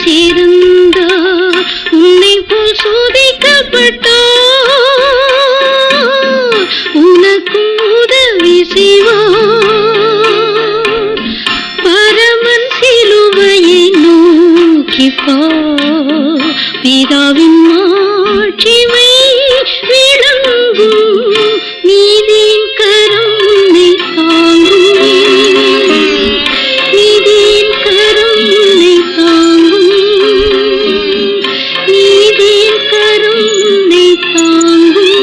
சிறந்தா உன்னை போல் சோதிக்கப்பட்டா உனக்கும் உதவி செய்வார். பரமன் சிலுவையை நோக்கிப்பார். பிதாவின் மாட்சிமை விளங்கும். நீதியின் கரம் உன்னை தாங்கும். நீதியின் கரம் உன்னை தாங்கும். நீதியின் கரம் உன்னை தாங்கும்.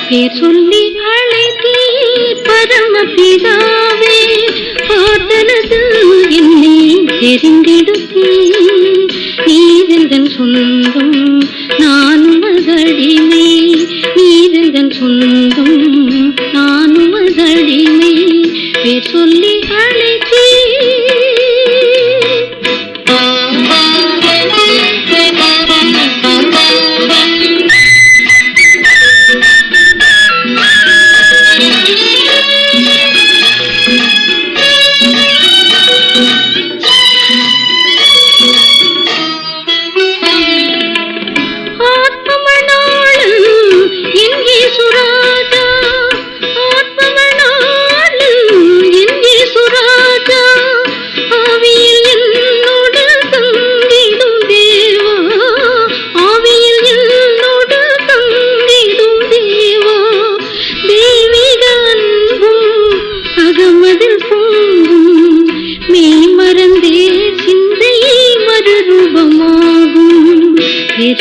பேர் சொல்லி அழைத்தீர் பரமபிதாவே. பார்த்தனது என்னை தெரிந்தெடுத்தீர். நீதன் சொந்தம் நானும் அதடிமை. நீதன் சொந்தம் நானும் அதடிமை. பேர் சொல்லி அழைத்தீர்.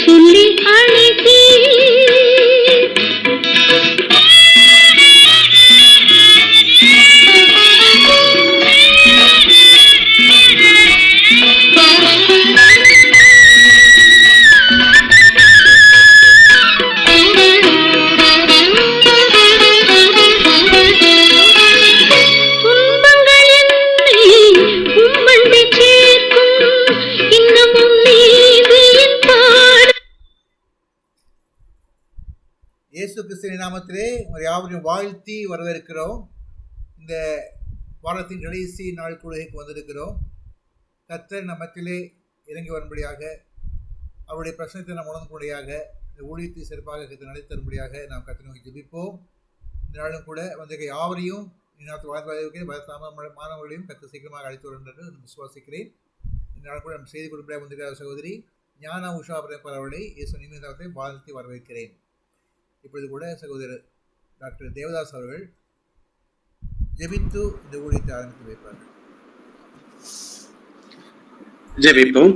சொல்லி அழைத்தீர். இயேசு கிறிஸ்துவின் நாமத்திலே யாவரையும் வாழ்த்தி வரவேற்கிறோம். இந்த வாரத்தின் கடைசி நாள் கூடுகைக்கு வந்திருக்கிறோம். கர்த்தர் நம்மத்திலே இறங்கி வரும்படியாக, அவருடைய பிரச்சனத்தை நாம் உணர்ந்தும்படியாக, இந்த ஊழியத்தை சிறப்பாக கர்த்தர் நடத்தி தரும்படியாக நாம் கர்த்தரை நோக்கி ஜெபிப்போம். இந்த நாளும் கூட வந்திருக்க யாவரையும் மாணவர்களையும் கர்த்தர் சீக்கிரமாக அழைத்து வரும் என்று விசுவாசிக்கிறேன். இந்த நாள் கூட நம்ம செய்தி கொடுப்பதாக வந்திருக்கிற சகோதரி ஞானா உஷா பிரேப்பர் அவர்களை இயேசு நிமிடத்தை வாழ்த்தி வரவேற்கிறேன். இப்பொழுது கூட சகோதரர் டாக்டர் தேவதாஸ் அவர்கள் ஜெபித்து இந்த ஊழியத்தை ஆரம்பித்து வைப்பார்கள். ஜெபிப்போம்.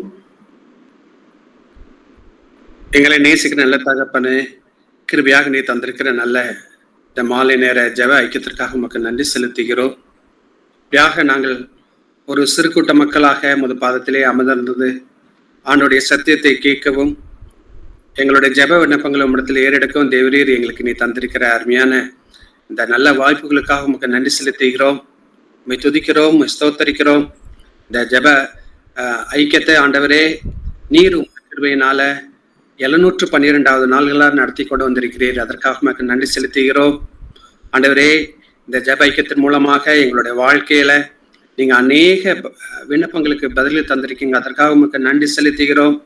எங்களை நேசிக்கிற நல்ல தகப்பனே, கிருபையாக நீ தந்திருக்கிற நல்ல இந்த மாலை நேர ஜெப ஐக்கியத்திற்காக உமக்கு நன்றி செலுத்துகிறோம். இப்படியாக நாங்கள் ஒரு சிறு கூட்ட மக்களாக முது பாதத்திலே அமர்ந்திருந்தது ஆண்டுடைய சத்தியத்தை கேட்கவும், எங்களுடைய ஜெப விண்ணப்பங்களை உம்மிடத்தில் ஏறெடுக்கவும் தேவரீர் எங்களுக்கு நீ தந்திருக்கிற அருமையான இந்த நல்ல வாய்ப்புகளுக்காக உமக்கு நன்றி செலுத்துகிறோம். உம்மை துதிக்கிறோம், ஸ்தோத்தரிக்கிறோம். இந்த ஜெப ஐக்கியத்தை ஆண்டவரே நீர் உங்கள் கிருபையினால 712 நாள்களாக நடத்தி கொண்டு வந்திருக்கிறீர். அதற்காக உமக்கு நன்றி செலுத்துகிறோம். ஆண்டவரே, இந்த ஜெப ஐக்கியத்தின் மூலமாக எங்களுடைய வாழ்க்கையில நீங்க அநேக விண்ணப்பங்களுக்கு பதில் தந்திருக்கீங்க. அதற்காக உமக்கு நன்றி செலுத்துகிறோம்,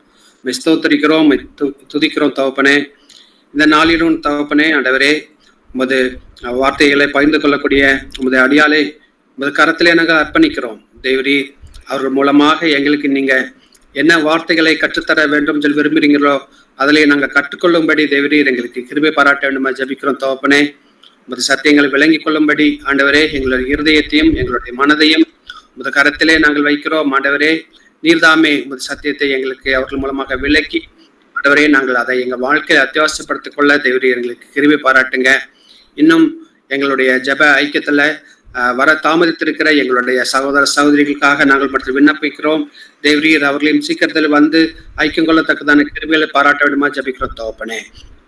ஸ்தோத்தரிக்கிறோம், துதிக்கிறோம் தகப்பனே. இந்த நாளிலும் தகப்பனே ஆண்டவரே, உமது வார்த்தைகளை பகிர்ந்து கொள்ளக்கூடிய உமது அடியாலை உமது கரத்திலே நாங்கள் அர்ப்பணிக்கிறோம். தேவரீ, அவர்கள் மூலமாக எங்களுக்கு நீங்க என்ன வார்த்தைகளை கற்றுத்தர வேண்டும் சொல்லி விரும்புகிறீங்களோ அதிலே நாங்கள் கற்றுக்கொள்ளும்படி தேவரீர் எங்களுக்கு கிருபை பாராட்ட வேண்டுமா ஜெபிக்கிறோம் தகப்பனே. உமது சத்தியங்களை விளங்கிக் கொள்ளும்படி ஆண்டவரே எங்களுடைய இருதயத்தையும் எங்களுடைய மனதையும் உமது கரத்திலே நாங்கள் வைக்கிறோம். ஆண்டவரே, நீர்தாமே உமது சத்தியத்தை எங்களுக்கு அவர்கள் மூலமாக விளக்கி ஆண்டவரே நாங்கள் அதை எங்கள் வாழ்க்கையை அத்தியாவசியப்படுத்திக் கொள்ள தேவரீர் எங்களுக்கு கிருபை பாராட்டுங்க. இன்னும் எங்களுடைய ஜெப ஐக்கியத்துல வர தாமதித்திருக்கிற எங்களுடைய சகோதர சகோதரிகளுக்காக நாங்கள் மட்டும் விண்ணப்பிக்கிறோம். தேவரீர் அவர்களையும் சீக்கிரத்தில் வந்து ஐக்கியம் கொள்ளத்தக்கதான கிருபைகளை பாராட்ட வேண்டுமா ஜெபிக்கிறோம் தகப்பனே.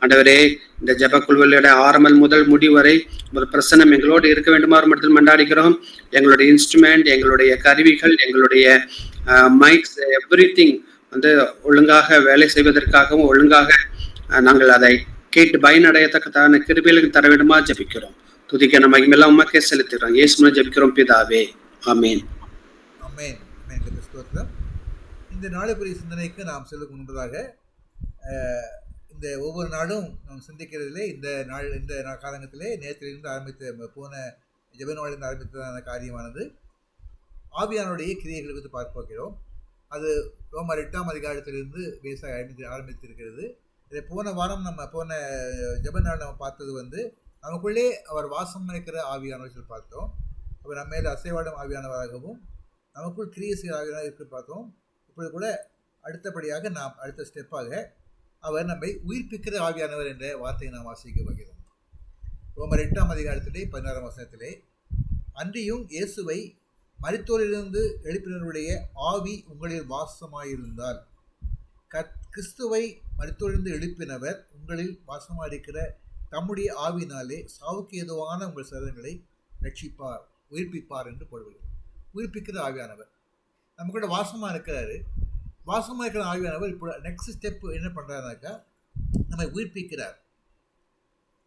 ஆண்டவரே, இந்த ஜெப குழுவிலுடைய ஆரம்பல் முதல் முடிவரை ஒரு பிரசனம் எங்களோடு இருக்க வேண்டுமாறு மட்டும் மன்றாடுகிறோம். எங்களுடைய இன்ஸ்ட்ருமெண்ட், எங்களுடைய கருவிகள், எங்களுடைய மைக்ஸ், எவ்ரிதிங் வந்து ஒழுங்காக வேலை செய்வதற்காகவும் ஒழுங்காக நாங்கள் அதை கேட்டு பயனடையத்தக்கதான கிருபைகளுக்கு தர வேண்டுமா ஜெபிக்கிறோம் துதிக்கான மகிமையெல்லாம் உமக்கே செலுத்துகிறோம். இயேசுவின் ஜெபிக்கிறோம் பிதாவே, ஆமென். அமேன். அமேன். கர்த்தருக்கு ஸ்தோத்திரம். இந்த நாளுக்குரிய சிந்தனைக்கு நாம் செல்லும் முன்பதாக இந்த ஒவ்வொரு நாளும் நாம் சிந்திக்கிறதிலே இந்த காலங்கத்திலே நேற்றிலிருந்து ஆரம்பித்த போன ஜெப நாளிலிருந்து ஆரம்பித்ததான காரியமானது ஆவியானுடைய கிரியைகளை குறித்து பார்க்க போகிறோம். அது ரோமர் 8ஆம் அதிகாரத்திலிருந்து பேச ஆரம்பித்திருக்கிறது. இதை போன வாரம் போன ஜெப நாள் நம்ம பார்த்தது நமக்குள்ளே அவர் வாசம் இருக்கிற ஆவியானவர்கள் பார்த்தோம். அவர் நம்ம மேலே அசைவாடும் ஆவியானவராகவும் நமக்குள் கிரியை செய்கிற ஆவியானவர் இருக்கு பார்த்தோம். இப்பொழுது கூட அடுத்தபடியாக நாம் அடுத்த ஸ்டெப்பாக அவர் நம்மை உயிர்ப்பிக்கிற ஆவியானவர் என்ற வார்த்தையை நாம் வாசிக்க போகிறோம். ரோமர் 8ஆம் அதிகாரத்திலே 16ஆம் வசனத்திலே, அன்றியும் இயேசுவை மரித்தோரிலிருந்து எழுப்பினருடைய ஆவி உங்களில் வாசமாயிருந்தால், கிறிஸ்துவை மரித்தோரிலிருந்து எழுப்பினவர் உங்களில் வாசமாயிருக்கிற தம்முடைய ஆவினாலே சாவுக்கு ஏதுவான உங்கள் சரீரங்களை ரட்சிப்பார், உயிர்ப்பிப்பார் என்று போடுவார்கள். உயிர்ப்பிக்கிற ஆவியானவர் நம்ம கூட வாசமாக இருக்கிறாரு. வாசமாக இருக்கிற ஆவியானவர் இப்போ நெக்ஸ்ட் ஸ்டெப் என்ன பண்ணுறாருனாக்கா, நம்மை உயிர்ப்பிக்கிறார்.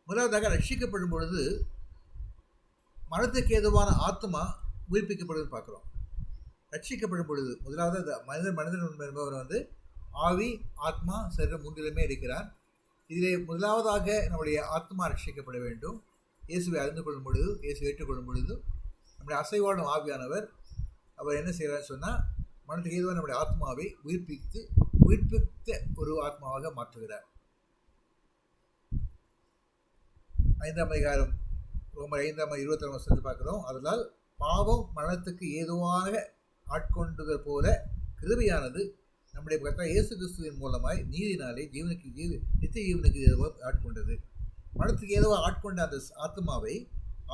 முதலாவதாக ரட்சிக்கப்படும் பொழுது மனத்துக்கு ஏதுவான ஆத்மா உயிர்ப்பிக்கப்படுவது பார்க்குறோம். ரட்சிக்கப்படும் பொழுது முதலாவது மனிதன் என்பவர் ஆவி, ஆத்மா, சரீரம் மூன்றிலுமே இருக்கிறார். இதிலே முதலாவதாக நம்முடைய ஆத்மா ரட்சிக்கப்பட வேண்டும். இயேசுவை அறிந்து கொள்ளும் பொழுது, இயேசு ஏற்றுக்கொள்ளும் பொழுது நம்முடைய அசைவாடும் ஆவியானவர் அவர் என்ன செய்கிறான்னு சொன்னால், மனத்துக்கு ஏதுவாக நம்முடைய ஆத்மாவை உயிர்ப்பித்த ஒரு ஆத்மாவாக மாற்றுகிறார். 5ஆம் அதிகாரம் ரோமர் 5ஆம் 26ஆம் வசனத்தில் பார்க்குறோம். அதனால் பாவம் மரணத்துக்கு ஏதுவாக ஆட்கொண்டது போல கிருபையானது நம்முடைய கர்த்தர் இயேசு கிறிஸ்துவின் மூலமாய் நீதினாலே நித்திய ஜீவனுக்கு ஏதுவாக ஆட்கொண்டது. மனத்துக்கு ஏதுவாக ஆட்கொண்ட அந்த ஆத்மாவை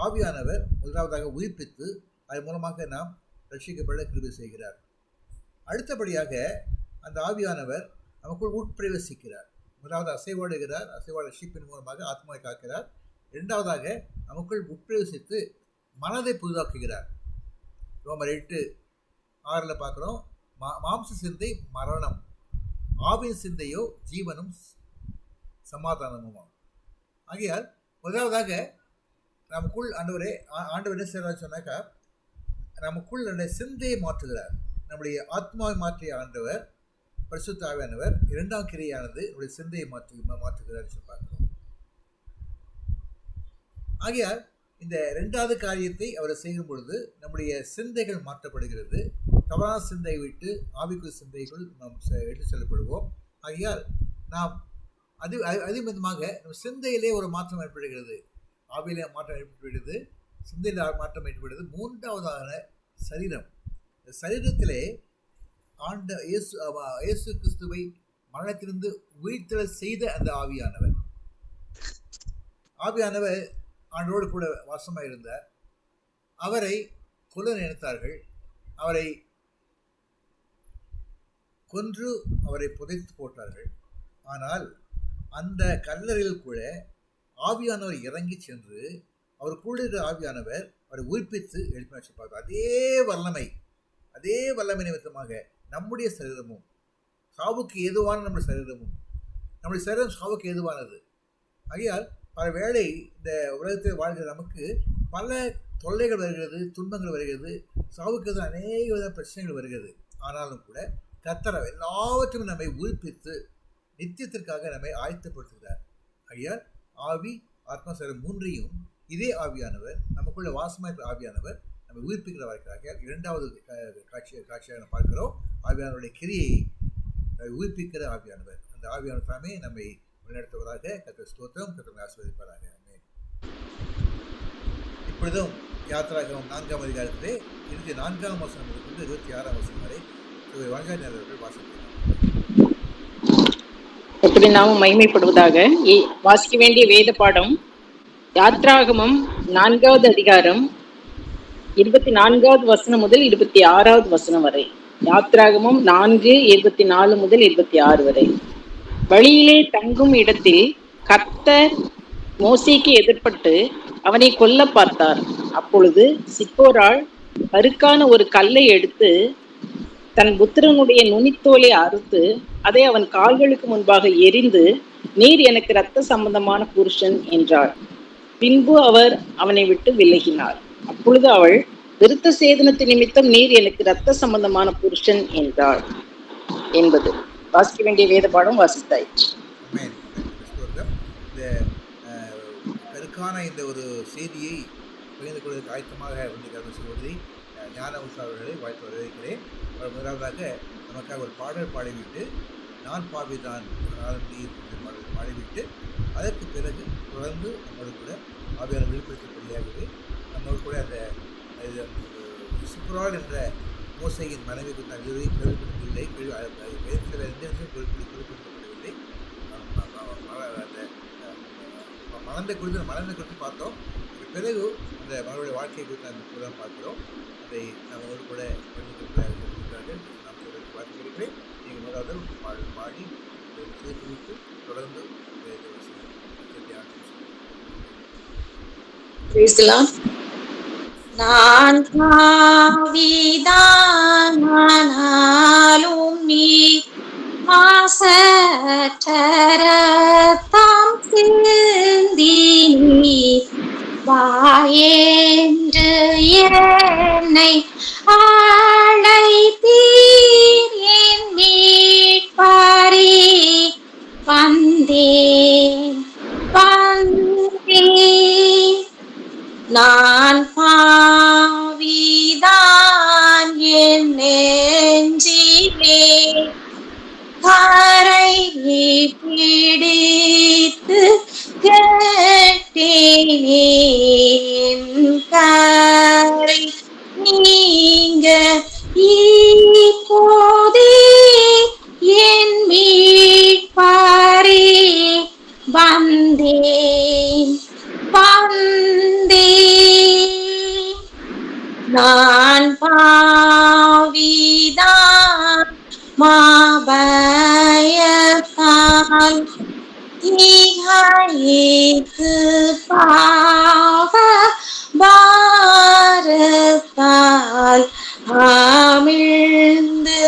ஆவியானவர் முதலாவதாக உயிர்ப்பித்து அதன் மூலமாக நாம் ரட்சிக்கப்பட கிருபை செய்கிறார். அடுத்தபடியாக அந்த ஆவியானவர் நமக்குள் உட்பிரவேசிக்கிறார். முதலாவது அசைவாடுகிறார். அசைவாடு ரட்சிப்பின் மூலமாக ஆத்மாவை காக்கிறார். இரண்டாவதாக நமக்குள் உட்பிரவேசித்து மனதை புதிதாக்குகிறார். ரோமர் 8:6 பார்க்குறோம். மாம்ச சிந்தை மரணம், ஆவின் சிந்தையோ ஜீவனும் சமாதானமும். ஆகையால் முதலாவதாக நமக்குள் ஆண்டவர் என்ன செய்கிறார் சொன்னாக்கா, நமக்குள் நம்முடைய சிந்தையை மாற்றுகிறார். நம்முடைய ஆத்மாவை மாற்றிய ஆண்டவர் பரிசுத்த ஆவியானவர் இரண்டாம் கிரியானது நம்முடைய சிந்தையை மாற்றுகிறார் சொல்லி பார்க்கிறோம். ஆகையால் இந்த இரண்டாவது காரியத்தை அவர் செய்யும் பொழுது நம்முடைய சிந்தைகள் மாற்றப்படுகிறது. தவறான சிந்தையை விட்டு ஆவிக்குரிய சிந்தைகள் நாம் எடுத்து செல்லப்படுவோம். ஆகையால் நாம் அதிகமாக நம்ம சிந்தையிலே ஒரு மாற்றம் ஏற்படுகிறது. ஆவியிலே மாற்றம் ஏற்படுகிறது, சிந்தையில் மாற்றம் ஏற்படுகிறது. மூன்றாவதாக சரீரம். இந்த சரீரத்திலே இயேசு கிறிஸ்துவை மரணத்திலிருந்து உயிர்த்தெழச் செய்த அந்த ஆவியானவர் ஆண்டோடு கூட வாசமாக இருந்தார். அவரை கொல்ல நினைத்தார்கள். அவரை கொன்று அவரை புதைத்து போட்டார்கள். ஆனால் அந்த கல்லறையில் கூட ஆவியானவர் இறங்கி சென்று அவர் கூட இருக்கிற ஆவியானவர் அவரை உயிர்ப்பித்து எழுப்பி வச்சிருப்பார்கள். அதே வல்லமை நிமித்தமாக நம்முடைய சரீரமும் சாவுக்கு ஏதுவான நம்முடைய சரீரம் சாவுக்கு ஏதுவானது. ஆகையால் பல வேளை இந்த உலகத்தில் வாழ்கிற நமக்கு பல தொல்லைகள் வருகிறது, துன்பங்கள் வருகிறது, சாவுக்கு அநேக வித பிரச்சனைகள் வருகிறது. ஆனாலும் கூட கர்த்தர் எல்லாவற்றையும் நம்மை உயிர்ப்பித்து நித்தியத்திற்காக நம்மை ஆயத்தப்படுத்துகிறார். ஆகையால் ஆவி, ஆத்மா, சரீரம் மூன்றையும் இதே ஆவியானவர் நமக்குள்ள வாசமாக ஆவியானவர் நம்ம உயிர்ப்பிக்கிறவர்களாக இரண்டாவது காட்சியாக நம்ம பார்க்கிறோம். ஆவியானவருடைய கிரியை உயிர்ப்பிக்கிற ஆவியானவர், அந்த ஆவியானவர் தாமே நம்மை வழிநடத்துவதாக. கர்த்தர் ஸ்தோத்திரம். கர்த்தர் ஆசீர்வதிப்பாராக. இப்பொழுதும் யாத்திராகமம் 4ஆம் அதிகாரத்திலே 24ஆம் வசனம் முதற்கொண்டு 26ஆம் வசனம் வரை வாஞ்சானியர்கள் வாசிக்கிறார். எப்படி நாமும் மகிமைப்படுவதாக. வாசிக்க வேண்டிய வேத பாடம் யாத்ராகமம் 4வது அதிகாரம் 24வது வசனம் முதல் 26வது வசனம் வரை. யாத்ராகமம் 4:24 முதல் 26 வரை. வழியிலே தங்கும் இடத்தில் கர்த்தர் மோசேக்கு எதிர்பட்டு அவனை கொல்ல பார்த்தார். அப்பொழுது சிப்போராள் அருக்கான ஒரு கல்லை எடுத்து தன் புத்திரனுடைய நுனித்தோலை அறுத்து அதை அவன் கால்களுக்கு முன்பாக எரிந்து, நீர் எனக்கு இரத்த சம்பந்தமான புருஷன் என்றாள். பின்பு அவர் அவனை விட்டு விலகினார். அப்பொழுது அவள், விருத்த சேதனத்து நிமித்தம் நீர் எனக்கு இரத்த சம்பந்தமான புருஷன் என்றாள் என்பது. வாசிக்க வேண்டிய வேத பாடம் வாசித்தாயிற்று. ஆமென். ஸ்தோத்திரம். இந்த கருக்கான இந்த ஒரு செய்தியை பகிர்ந்து கொள்வதற்கு ஆயத்தமாக வந்திருக்கிற சகோதரி ஞான உஷா அவர்களை வாழ்த்து வரவேற்கிறேன். முதலாவதாக நமக்காக ஒரு பாடல் பாடிவிட்டு, நான் பாவிதான் நீர் என்ற பாடல் பாடிவிட்டு, அதற்கு பிறகு தொடர்ந்து நம்மோடு கூட ஆவியாளர் வெளிப்படுத்தக்கூடியாகவே நம்மோடு கூட அந்த சிப்ராள் என்ற மோசையின் மனைவி குறித்த இதுவரையும் கேள்விப்பட்டதில்லை, வேதத்தில் எந்த இடத்திலும் குறிப்பிடப்படவில்லை. அந்த மலர்ந்த குறித்து பார்த்தோம். பிறகு அந்த மகளுடைய வாழ்க்கை குறித்து அந்த புறம் பார்க்கிறோம். அதை நம்மளோடு கூட இருக்கிறார்கள். நாம் பார்த்துக்கிறேன். நீங்கள் முதலாவது பாடல் பாடி சேர்த்து விட்டு தொடர்ந்து நான் பாவிதானாலும் நீ மாசற்றரத்தம் சிந்தி நீ வாயென்று என்னை அழைத்தீர் என் மீட்பரே வந்தேன் நான் பாவிதான் என் நெஞ்சிலே கரை பிடித்து கேட்டேனே கரை நீங்க இப்போதே என் மீட்பரே வந்தேன் நான் பாவிதான் மாபயத்தால் திகைத்து பாவ பாரத்தால் அமிழ்ந்து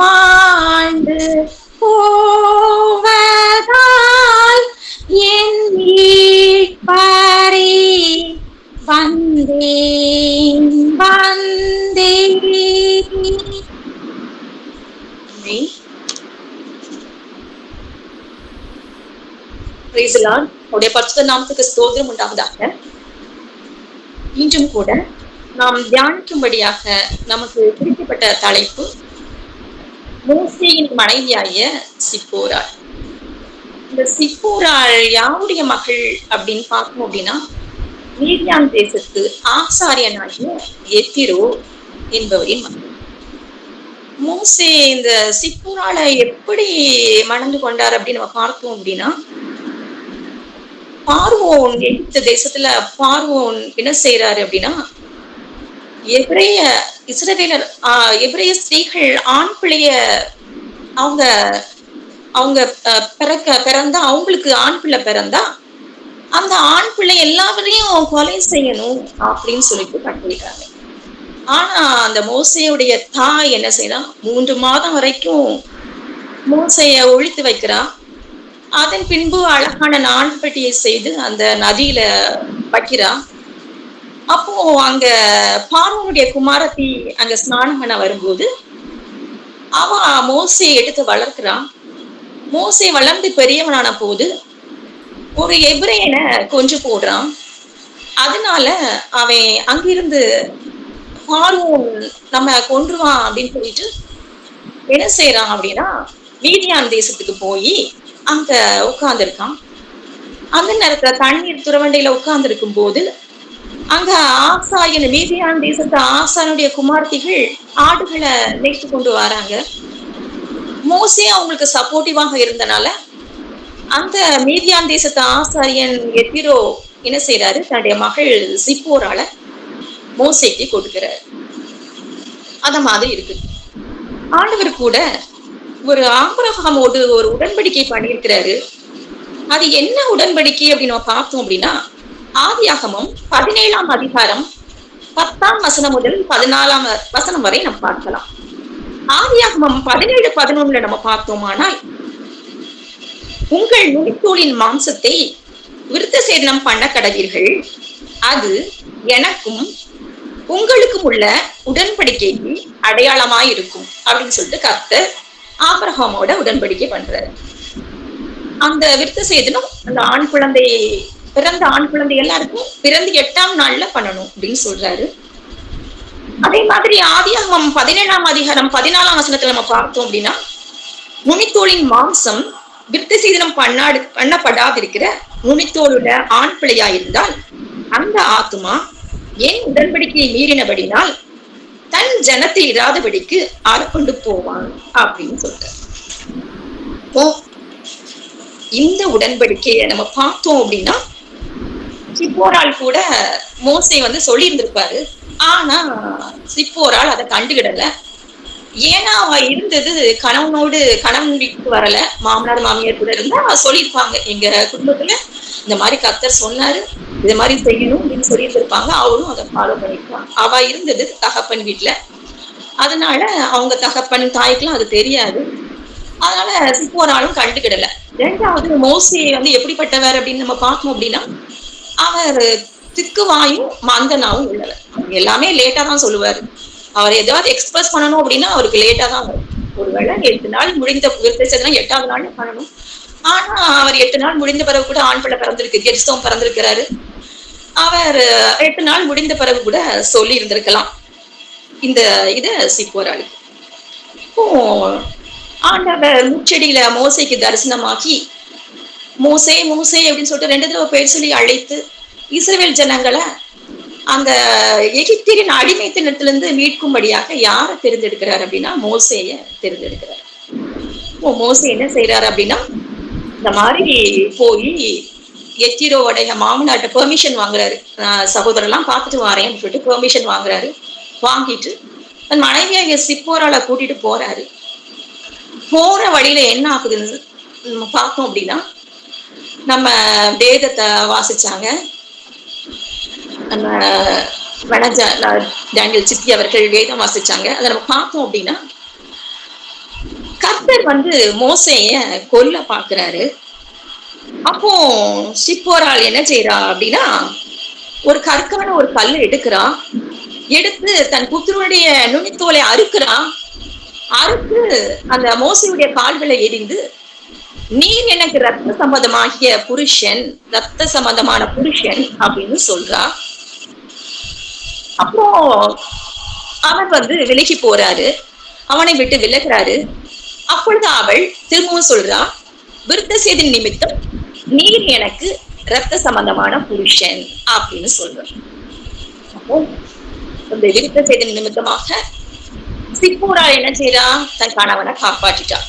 மாண்டு போவதால் என் மீட்பரே வந்தேன் அவருடைய பரிசுத்த நாமத்துக்கு ஸ்தோத்திரம் உண்டாவதாக. இன்றும் கூட நாம் தியானிக்கும்படியாக நமக்கு குறிக்கப்பட்ட தலைப்பு மோசேயின் மனைவியாகிய சிப்போராள். இந்த சிப்போராள் யாருடைய மகள் அப்படின்னு பார்க்கணும் அப்படின்னா, மீதியான் தேசத்து ஆசாரியனாகிய எத்திரோ என்பவரின் மகள். மோசே இந்த சிப்போராளை எப்படி மணந்து கொண்டார் அப்படின்னு நம்ம பார்த்தோம் அப்படின்னா, பார்வோன் எகிப்து தேசத்துல பார்வோன் என்ன செய்யறாரு அப்படின்னா, எபிரேய ஸ்திரீகள் ஆண் பிள்ளைய அவங்க பிறந்தா, அவங்களுக்கு ஆண் பிள்ளை பிறந்தா அந்த ஆண் பிள்ளை எல்லாவரையும் கொலை செய்யணும் அப்படின்னு சொல்லிட்டு கட்டளையிட்டாங்க. ஆனா அந்த மோசையுடைய தாய் என்ன செய்யறா, 3 மாதம் வரைக்கும் மோசைய ஒழித்து வைக்கிறா. அதன் பின்பு அழகான நாள்பட்டியை செய்து அந்த நதியில வைக்கிறா. அப்போ அங்க பார்வோனுடைய குமாரத்தி அங்க ஸ்நானம் பண்ண வரும்போது அவ மோசையை எடுத்து வளர்க்கிறான். மோசை வளர்ந்து பெரியவனான போது ஒரு எபிரேயனை கொன்று போடுறான். அதனால அவன் அங்கிருந்து பார்வோன் நம்ம கொன்றுவான் அப்படின்னு சொல்லிட்டு என்ன செய்யறான் அப்படின்னா, மீதியான் தேசத்துக்கு போய் அங்க உட்கார்ந்துருக்கான். அந்த நேரத்துல தண்ணீர் துறவண்டையில உட்கார்ந்து இருக்கும் போது அங்க ஆசாயன், மீதியான் தேசத்து ஆசானுடைய குமார்த்திகள் ஆடுகளை மேய்த்து கொண்டு வராங்க. மோசே அவங்களுக்கு சப்போர்ட்டிவாக இருந்தனால அந்த மீதியான் தேசத்து ஆசாரியன் எத்திரோ என்ன செய்யறாரு, தன்னுடைய மகள் சிப்போரால மோசேக்கு கொடுக்கிறார். அத மாதிரி இருக்கு. ஆண்டவர் கூட ஒரு ஆபிரகாமோடு ஒரு உடன்படிக்கை பண்ணியிருக்கிறாரு. அது என்ன உடன்படிக்கை அப்படின்னு நம்ம பார்த்தோம் அப்படின்னா, ஆதியாகமம் 17ஆம் அதிகாரம் 10ஆம் வசனம் முதல் 14ஆம் வசனம் வரை நம்ம பார்க்கலாம். ஆதியாகமம் 17:11 நம்ம பார்த்தோமானால், உங்கள் நுனித்தோலின் மாம்சத்தை விருத்த சேதனம் பண்ண கடவீர்கள், அது எனக்கும் உங்களுக்கும் உள்ள உடன்படிக்கைக்கு அடையாளமாய் இருக்கும் அப்படின்னு சொல்லிட்டு கர்த்தர் ஆபிரகாமோட உடன்படிக்கை பண்றாரு. அந்த விருத்த சேதனம் அந்த ஆண் குழந்தை பிறந்த ஆண் குழந்தை எல்லாருக்கும் பிறந்து 8ஆம் நாள்ல பண்ணணும் அப்படின்னு சொல்றாரு. அதே மாதிரி ஆதியாகமம் 17ஆம் அதிகாரம் 14ஆம் வசனத்துல நம்ம பார்த்தோம் அப்படின்னா, நுனித்தோலின் மாம்சம் விருத்த சேதனம் பண்ணப்படாதிருக்கிற நுனித்தோளுள்ள ஆண் பிள்ளையா இருந்தால் அந்த ஆத்துமா என் உடன்படிக்கையை மீறினபடினால் தன் ஜனத்தை இராதபடிக்கு ஆட்கொண்டு போவான் அப்படின்னு சொல்றார். இந்த உடன்படிக்கையை நம்ம பார்த்தோம் அப்படின்னா, சிப்போரால் கூட மோசே சொல்லி இருந்திருப்பாரு. ஆனா சிப்போரால் அதை கண்டுகிடல. ஏன்னா அவ இருந்தது கணவன் வீட்டுக்கு வரல, மாமனார் மாமியார் கூட இருந்தா சொல்லியிருப்பாங்க, எங்க குடும்பத்துல இந்த மாதிரி கர்த்தர் சொன்னாரு, இது மாதிரி செய்யணும் அப்படின்னு சொல்லிட்டு இருப்பாங்க. அவளும் அதை ஃபாலோ பண்ணிருப்பாங்க. அவ இருந்தது தகப்பன் வீட்டுல, அதனால அவங்க தகப்பன் தாய்க்கெல்லாம் அது தெரியாது. அதனால சிப்போராலும் கண்டுகிடல. ரெண்டாவது மோசே எப்படிப்பட்டவர் அப்படின்னு நம்ம பார்க்கணும் அப்படின்னா, அவர் திக்குவாயும் மந்தனாவும் உள்ளவர். எல்லாமே லேட்டா தான் சொல்லுவாரு. அவர் ஏதாவது எக்ஸ்பிரஸ் பண்ணணும் அப்படின்னா அவருக்கு லேட்டா தான் வரும். ஒருவேளை 8 நாள் முடிந்த விருத்த சேதனம் 8ஆவது நாள் பண்ணணும். ஆனா அவர் 8 நாள் முடிந்த பிறகு கூட ஆண் பிள்ளை பிறந்திருக்கு, கெட்ஸ்தோம் பிறந்திருக்கிறாரு. அவர் 8 நாள் முடிந்த பிறகு கூட சொல்லி இருந்திருக்கலாம் இந்த இத சிப்போராளுக்கு. இப்போ ஆண்டவர் முச்செடியில மோசைக்கு தரிசனமாக்கி மோசே மோசே அப்படின்னு சொல்லிட்டு 2 தடவை பேர் சொல்லி அழைத்து இஸ்ரவேல் ஜனங்களை அந்த எகிப்தியரின் அடிமைத்தனத்துல இருந்து மீட்கும்படியாக யாரை தேர்ந்தெடுக்கிறார் அப்படின்னா மோசேய தேர்ந்தெடுக்கிறார். மோசே என்ன செய்யறாரு அப்படின்னா, இந்த மாதிரி போய் எத்திரோவுடைய மாமனாட்ட பெர்மிஷன் வாங்குறாரு. சகோதரெல்லாம் பார்த்துட்டு வரேன்னு சொல்லிட்டு பெர்மிஷன் வாங்குறாரு. வாங்கிட்டு தன் மனைவியாக சிப்போரால கூட்டிட்டு போறாரு. போற வழியில என்ன ஆகுதுன்னு நம்ம பார்த்தோம் அப்படின்னா, நம்ம வேதத்தை வாசிச்சாங்க, நம்ம டேனியல் சித்தி அவர்கள் வேதம் வாசிச்சாங்க. அதை நம்ம பார்த்தோம் அப்படின்னா, கர்த்தர் மோசேய கொல்ல பாக்குறாரு. அப்போ சிப்போரால் என்ன செய்யறா அப்படின்னா, ஒரு கற்கான ஒரு கல் எடுக்கிறான், எடுத்து தன் புத்திரனுடைய நுனித்தோலை அறுக்கிறான். அறுத்து அந்த மோசையுடைய கால்களை எரிந்து, நீர் எனக்கு ரத்த சம்பந்தமாகிய புருஷன், ரத்த சம்பந்தமான புருஷன் அப்படின்னு சொல்றா. அப்போ அவன் விலகி போறாரு, அவனை விட்டு விலகிறாரு. அப்பொழுது அவள் திரும்பவும் சொல்றா, விருத்த சேதன நிமித்தம் நீர் எனக்கு ரத்த சம்பந்தமான புருஷன் அப்படின்னு சொல்றான். அப்போ இந்த விருத்த சேதன நிமித்தமாக சிப்போரா என்ன செய்யறா, தன் கணவனை காப்பாற்றிட்டா.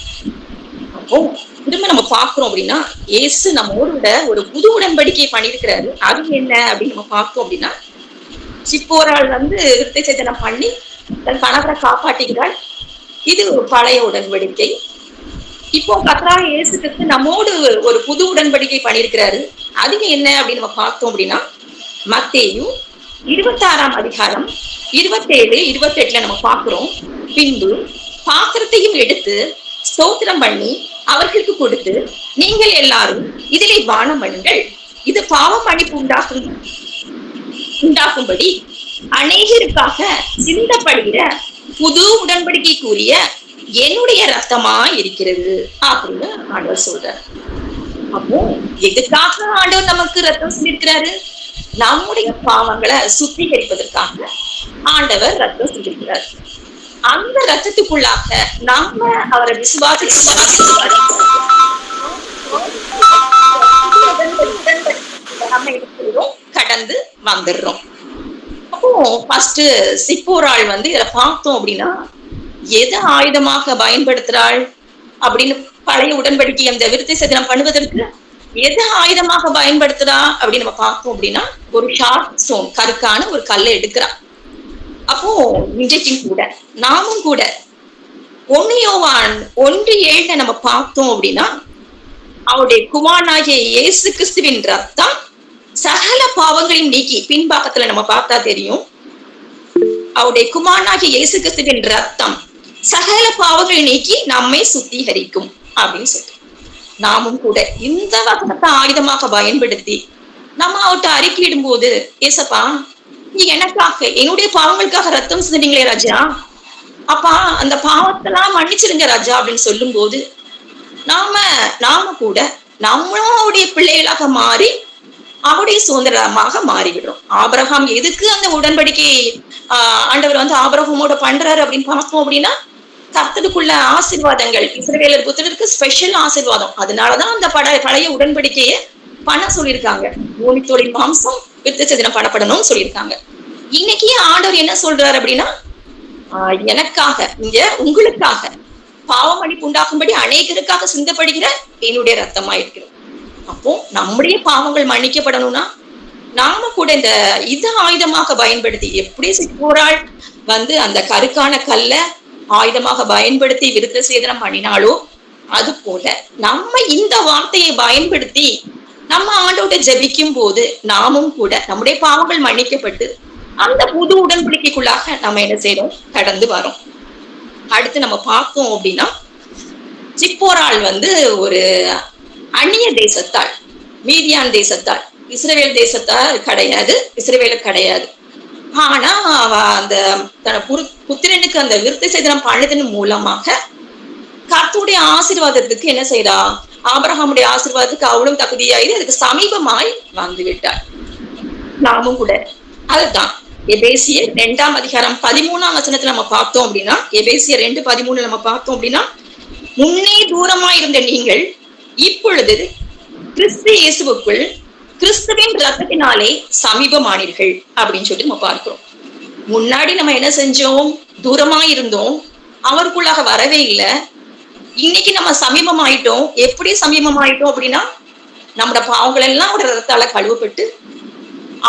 அப்போ திரும்ப நம்ம பாக்குறோம் அப்படின்னா, இயேசு நம்மோட ஒரு புது உடன்படிக்கை பண்ணியிருக்கிறாரு. அது என்ன அப்படின்னு நம்ம பார்த்தோம் அப்படின்னா, சிப்போரால் விருத்த சேதனம் பண்ணி தன் கணவரை காப்பாற்றுகிறாள். இது ஒரு பழைய உடன்படிக்கை. இப்போ கர்த்தராகிய இயேசு கிறிஸ்து நம்மோடு ஒரு புது உடன்படிக்கை பண்ணியிருக்கிறாரு. அது என்ன அப்படின்னு நம்ம பார்த்தோம் அப்படின்னா, மத்தேயு 26ஆம் அதிகாரம் 27, 28 நம்ம பார்க்கிறோம். பின்பு பாத்திரத்தையும் எடுத்து ஸ்தோத்திரம் பண்ணி அவர்களுக்கு கொடுத்து, நீங்கள் எல்லாரும் இதிலே பானம் பண்ணுங்கள், இது பாவ மன்னிப்பு உண்டாகும்படி அநேகருக்காக சிந்தப்படுகிற புது உடன்படிக்கைக்குரிய என்னுடைய ரத்தமா இருக்கிறது அப்படின்னு ஆண்டவர் சொல்றார். அப்போ எதுக்காக ஆண்டவர் நமக்கு ரத்தம் சொல்லியிருக்கிறாரு? நம்முடைய பாவங்களை சுத்திகரிப்பதற்காக ஆண்டவர் ரத்தம் சொல்லியிருக்கிறார். அந்த ரத்தத்துக்குள்ளாக நாம அவரை விசுவாசிச்சு நம்ம எடுத்துக்கிறோம், கடந்து வந்துடுறோம். அப்போ ஃபர்ஸ்ட் சிப்போராள் இதை பார்த்தோம் அப்படின்னா, எதை ஆயுதமாக பயன்படுத்துறாள் அப்படின்னு, பழைய உடன்படிக்கை அந்த விருத்த சேதனம் பண்ணுவதற்கு எதை ஆயுதமாக பயன்படுத்துறா அப்படின்னு நம்ம பார்த்தோம் அப்படின்னா, ஒரு ஷார்ப் ஸ்டோன், கருக்கான ஒரு கல்லை எடுக்கிறா. அப்போ இன்றைக்கும் கூட நாமும் கூட 1 யோவான் 1:7 நம்ம பார்த்தோம் அப்படின்னா, அவருடைய குமாரனாகிய இயேசு கிறிஸ்துவின் ரத்தம் சகல பாவங்களையும் நீக்கி, பின்பாக்கத்துல நம்ம பார்த்தா தெரியும், அவருடைய குமாரனாகிய இயேசு கிறிஸ்துவின் ரத்தம் சகல பாவங்களை நீக்கி நம்மை சுத்திகரிக்கும் அப்படின்னு சொல்றோம். நாமும் கூட இந்த வசனத்தை ஆயுதமாக பயன்படுத்தி நம்ம அவர்கிட்ட அறிக்கையிடும் போது, ஏசப்பா நீ எனக்காக என்னுடைய பாவங்களுக்காக ரத்தம் சிந்தினீங்களே ராஜா, அப்பா அந்த பாவத்தெல்லாம் மன்னிச்சிருங்க ராஜா அப்படின்னு சொல்லும் போது நாம கூட நம்மளுடைய பிள்ளைகளாக மாறி அவருடைய சுதந்திரமாக மாறிவிடுறோம். ஆபிரகாம் எதுக்கு அந்த உடன்படிக்கை ஆண்டவர் வந்து ஆபிரகாமோட பண்றாரு அப்படின்னு பார்த்தோம் அப்படின்னா, கர்த்தருக்குள்ள ஆசீர்வாதங்கள் இஸ்ரவேலர் புத்திரருக்கு ஸ்பெஷல் ஆசீர்வாதம். அதனாலதான் அந்த பழைய உடன்படிக்கையை பண்ண சொல்லியிருக்காங்க. பூமித்தோடைய மாம்சம் விருத்தசேதனம் பண்ணப்படணும்னு சொல்லியிருக்காங்க. இன்னைக்கு ஆண்டவர் என்ன சொல்றாரு அப்படின்னா, எனக்காக இங்க உங்களுக்காக பாவ மன்னிப்பு உண்டாக்கும்படி அநேகருக்காக சிந்தப்படுகிற என்னுடைய ரத்தமா இருக்கிறோம். அப்போ நம்முடைய பாவங்கள் மன்னிக்கப்படணும்னா நாம கூட இந்த ஆயுதமாக பயன்படுத்தி, எப்படி சிப்போராள் வந்து அந்த கருக்கான கல்ல ஆயுதமாக பயன்படுத்தி விருத்த சேதனம் பண்ணினாலோ, அது போல நம்ம இந்த வார்த்தையை பயன்படுத்தி நம்ம ஆண்டோட ஜெபிக்கும் போது நாமும் கூட நம்முடைய பாவங்கள் மன்னிக்கப்பட்டு அந்த புது உடன்படிக்கைக்குள்ளாக நம்ம என்ன செய்யறோம், கடந்து வரோம். அடுத்து நம்ம பார்த்தோம் அப்படின்னா, சிப்போராள் வந்து ஒரு அந்நிய தேசத்தாள், மீதியான் தேசத்தாள், இஸ்ரவேல் தேசத்தால் கிடையாது, இஸ்ரவேலுக்கு கிடையாது. ஆனா அவ அந்த தன புத்திரனுக்கு அந்த விருத்த சேதனம் பண்ணதன் மூலமாக கர்த்தருடைய ஆசீர்வாதத்துக்கு என்ன செய்யறா, ஆபிரகாமுடைய ஆசீர்வாதத்துக்கு அவளும் தகுதியாகி அதுக்கு சமீபமாய் வந்து விட்டாள். நாமும் கூட அதுதான் எபேசியர் 2ஆம் அதிகாரம் 13ஆம் வசனத்துல நம்ம பார்த்தோம் அப்படின்னா, எபேசியர் 2:13 நம்ம பார்த்தோம் அப்படின்னா, முன்னே தூரமா இருந்த நீங்கள் இப்பொழுது கிறிஸ்து இயேசுவுக்குள் கிறிஸ்துவின் ரத்தத்தினாலே சமீபமானீர்கள் அப்படின்னு சொல்லிட்டு நம்ம பார்க்கிறோம். முன்னாடி நம்ம என்ன செஞ்சோம், தூரமா இருந்தோம், அவருக்குள்ளாக வரவே இல்லை. இன்னைக்கு நம்ம சமீபமாயிட்டோம். எப்படி சமீபமாயிட்டோம் அப்படின்னா, நம்மளோட பாவங்கள் எல்லாம் அவருடைய ரத்தத்தால கழுவப்பட்டு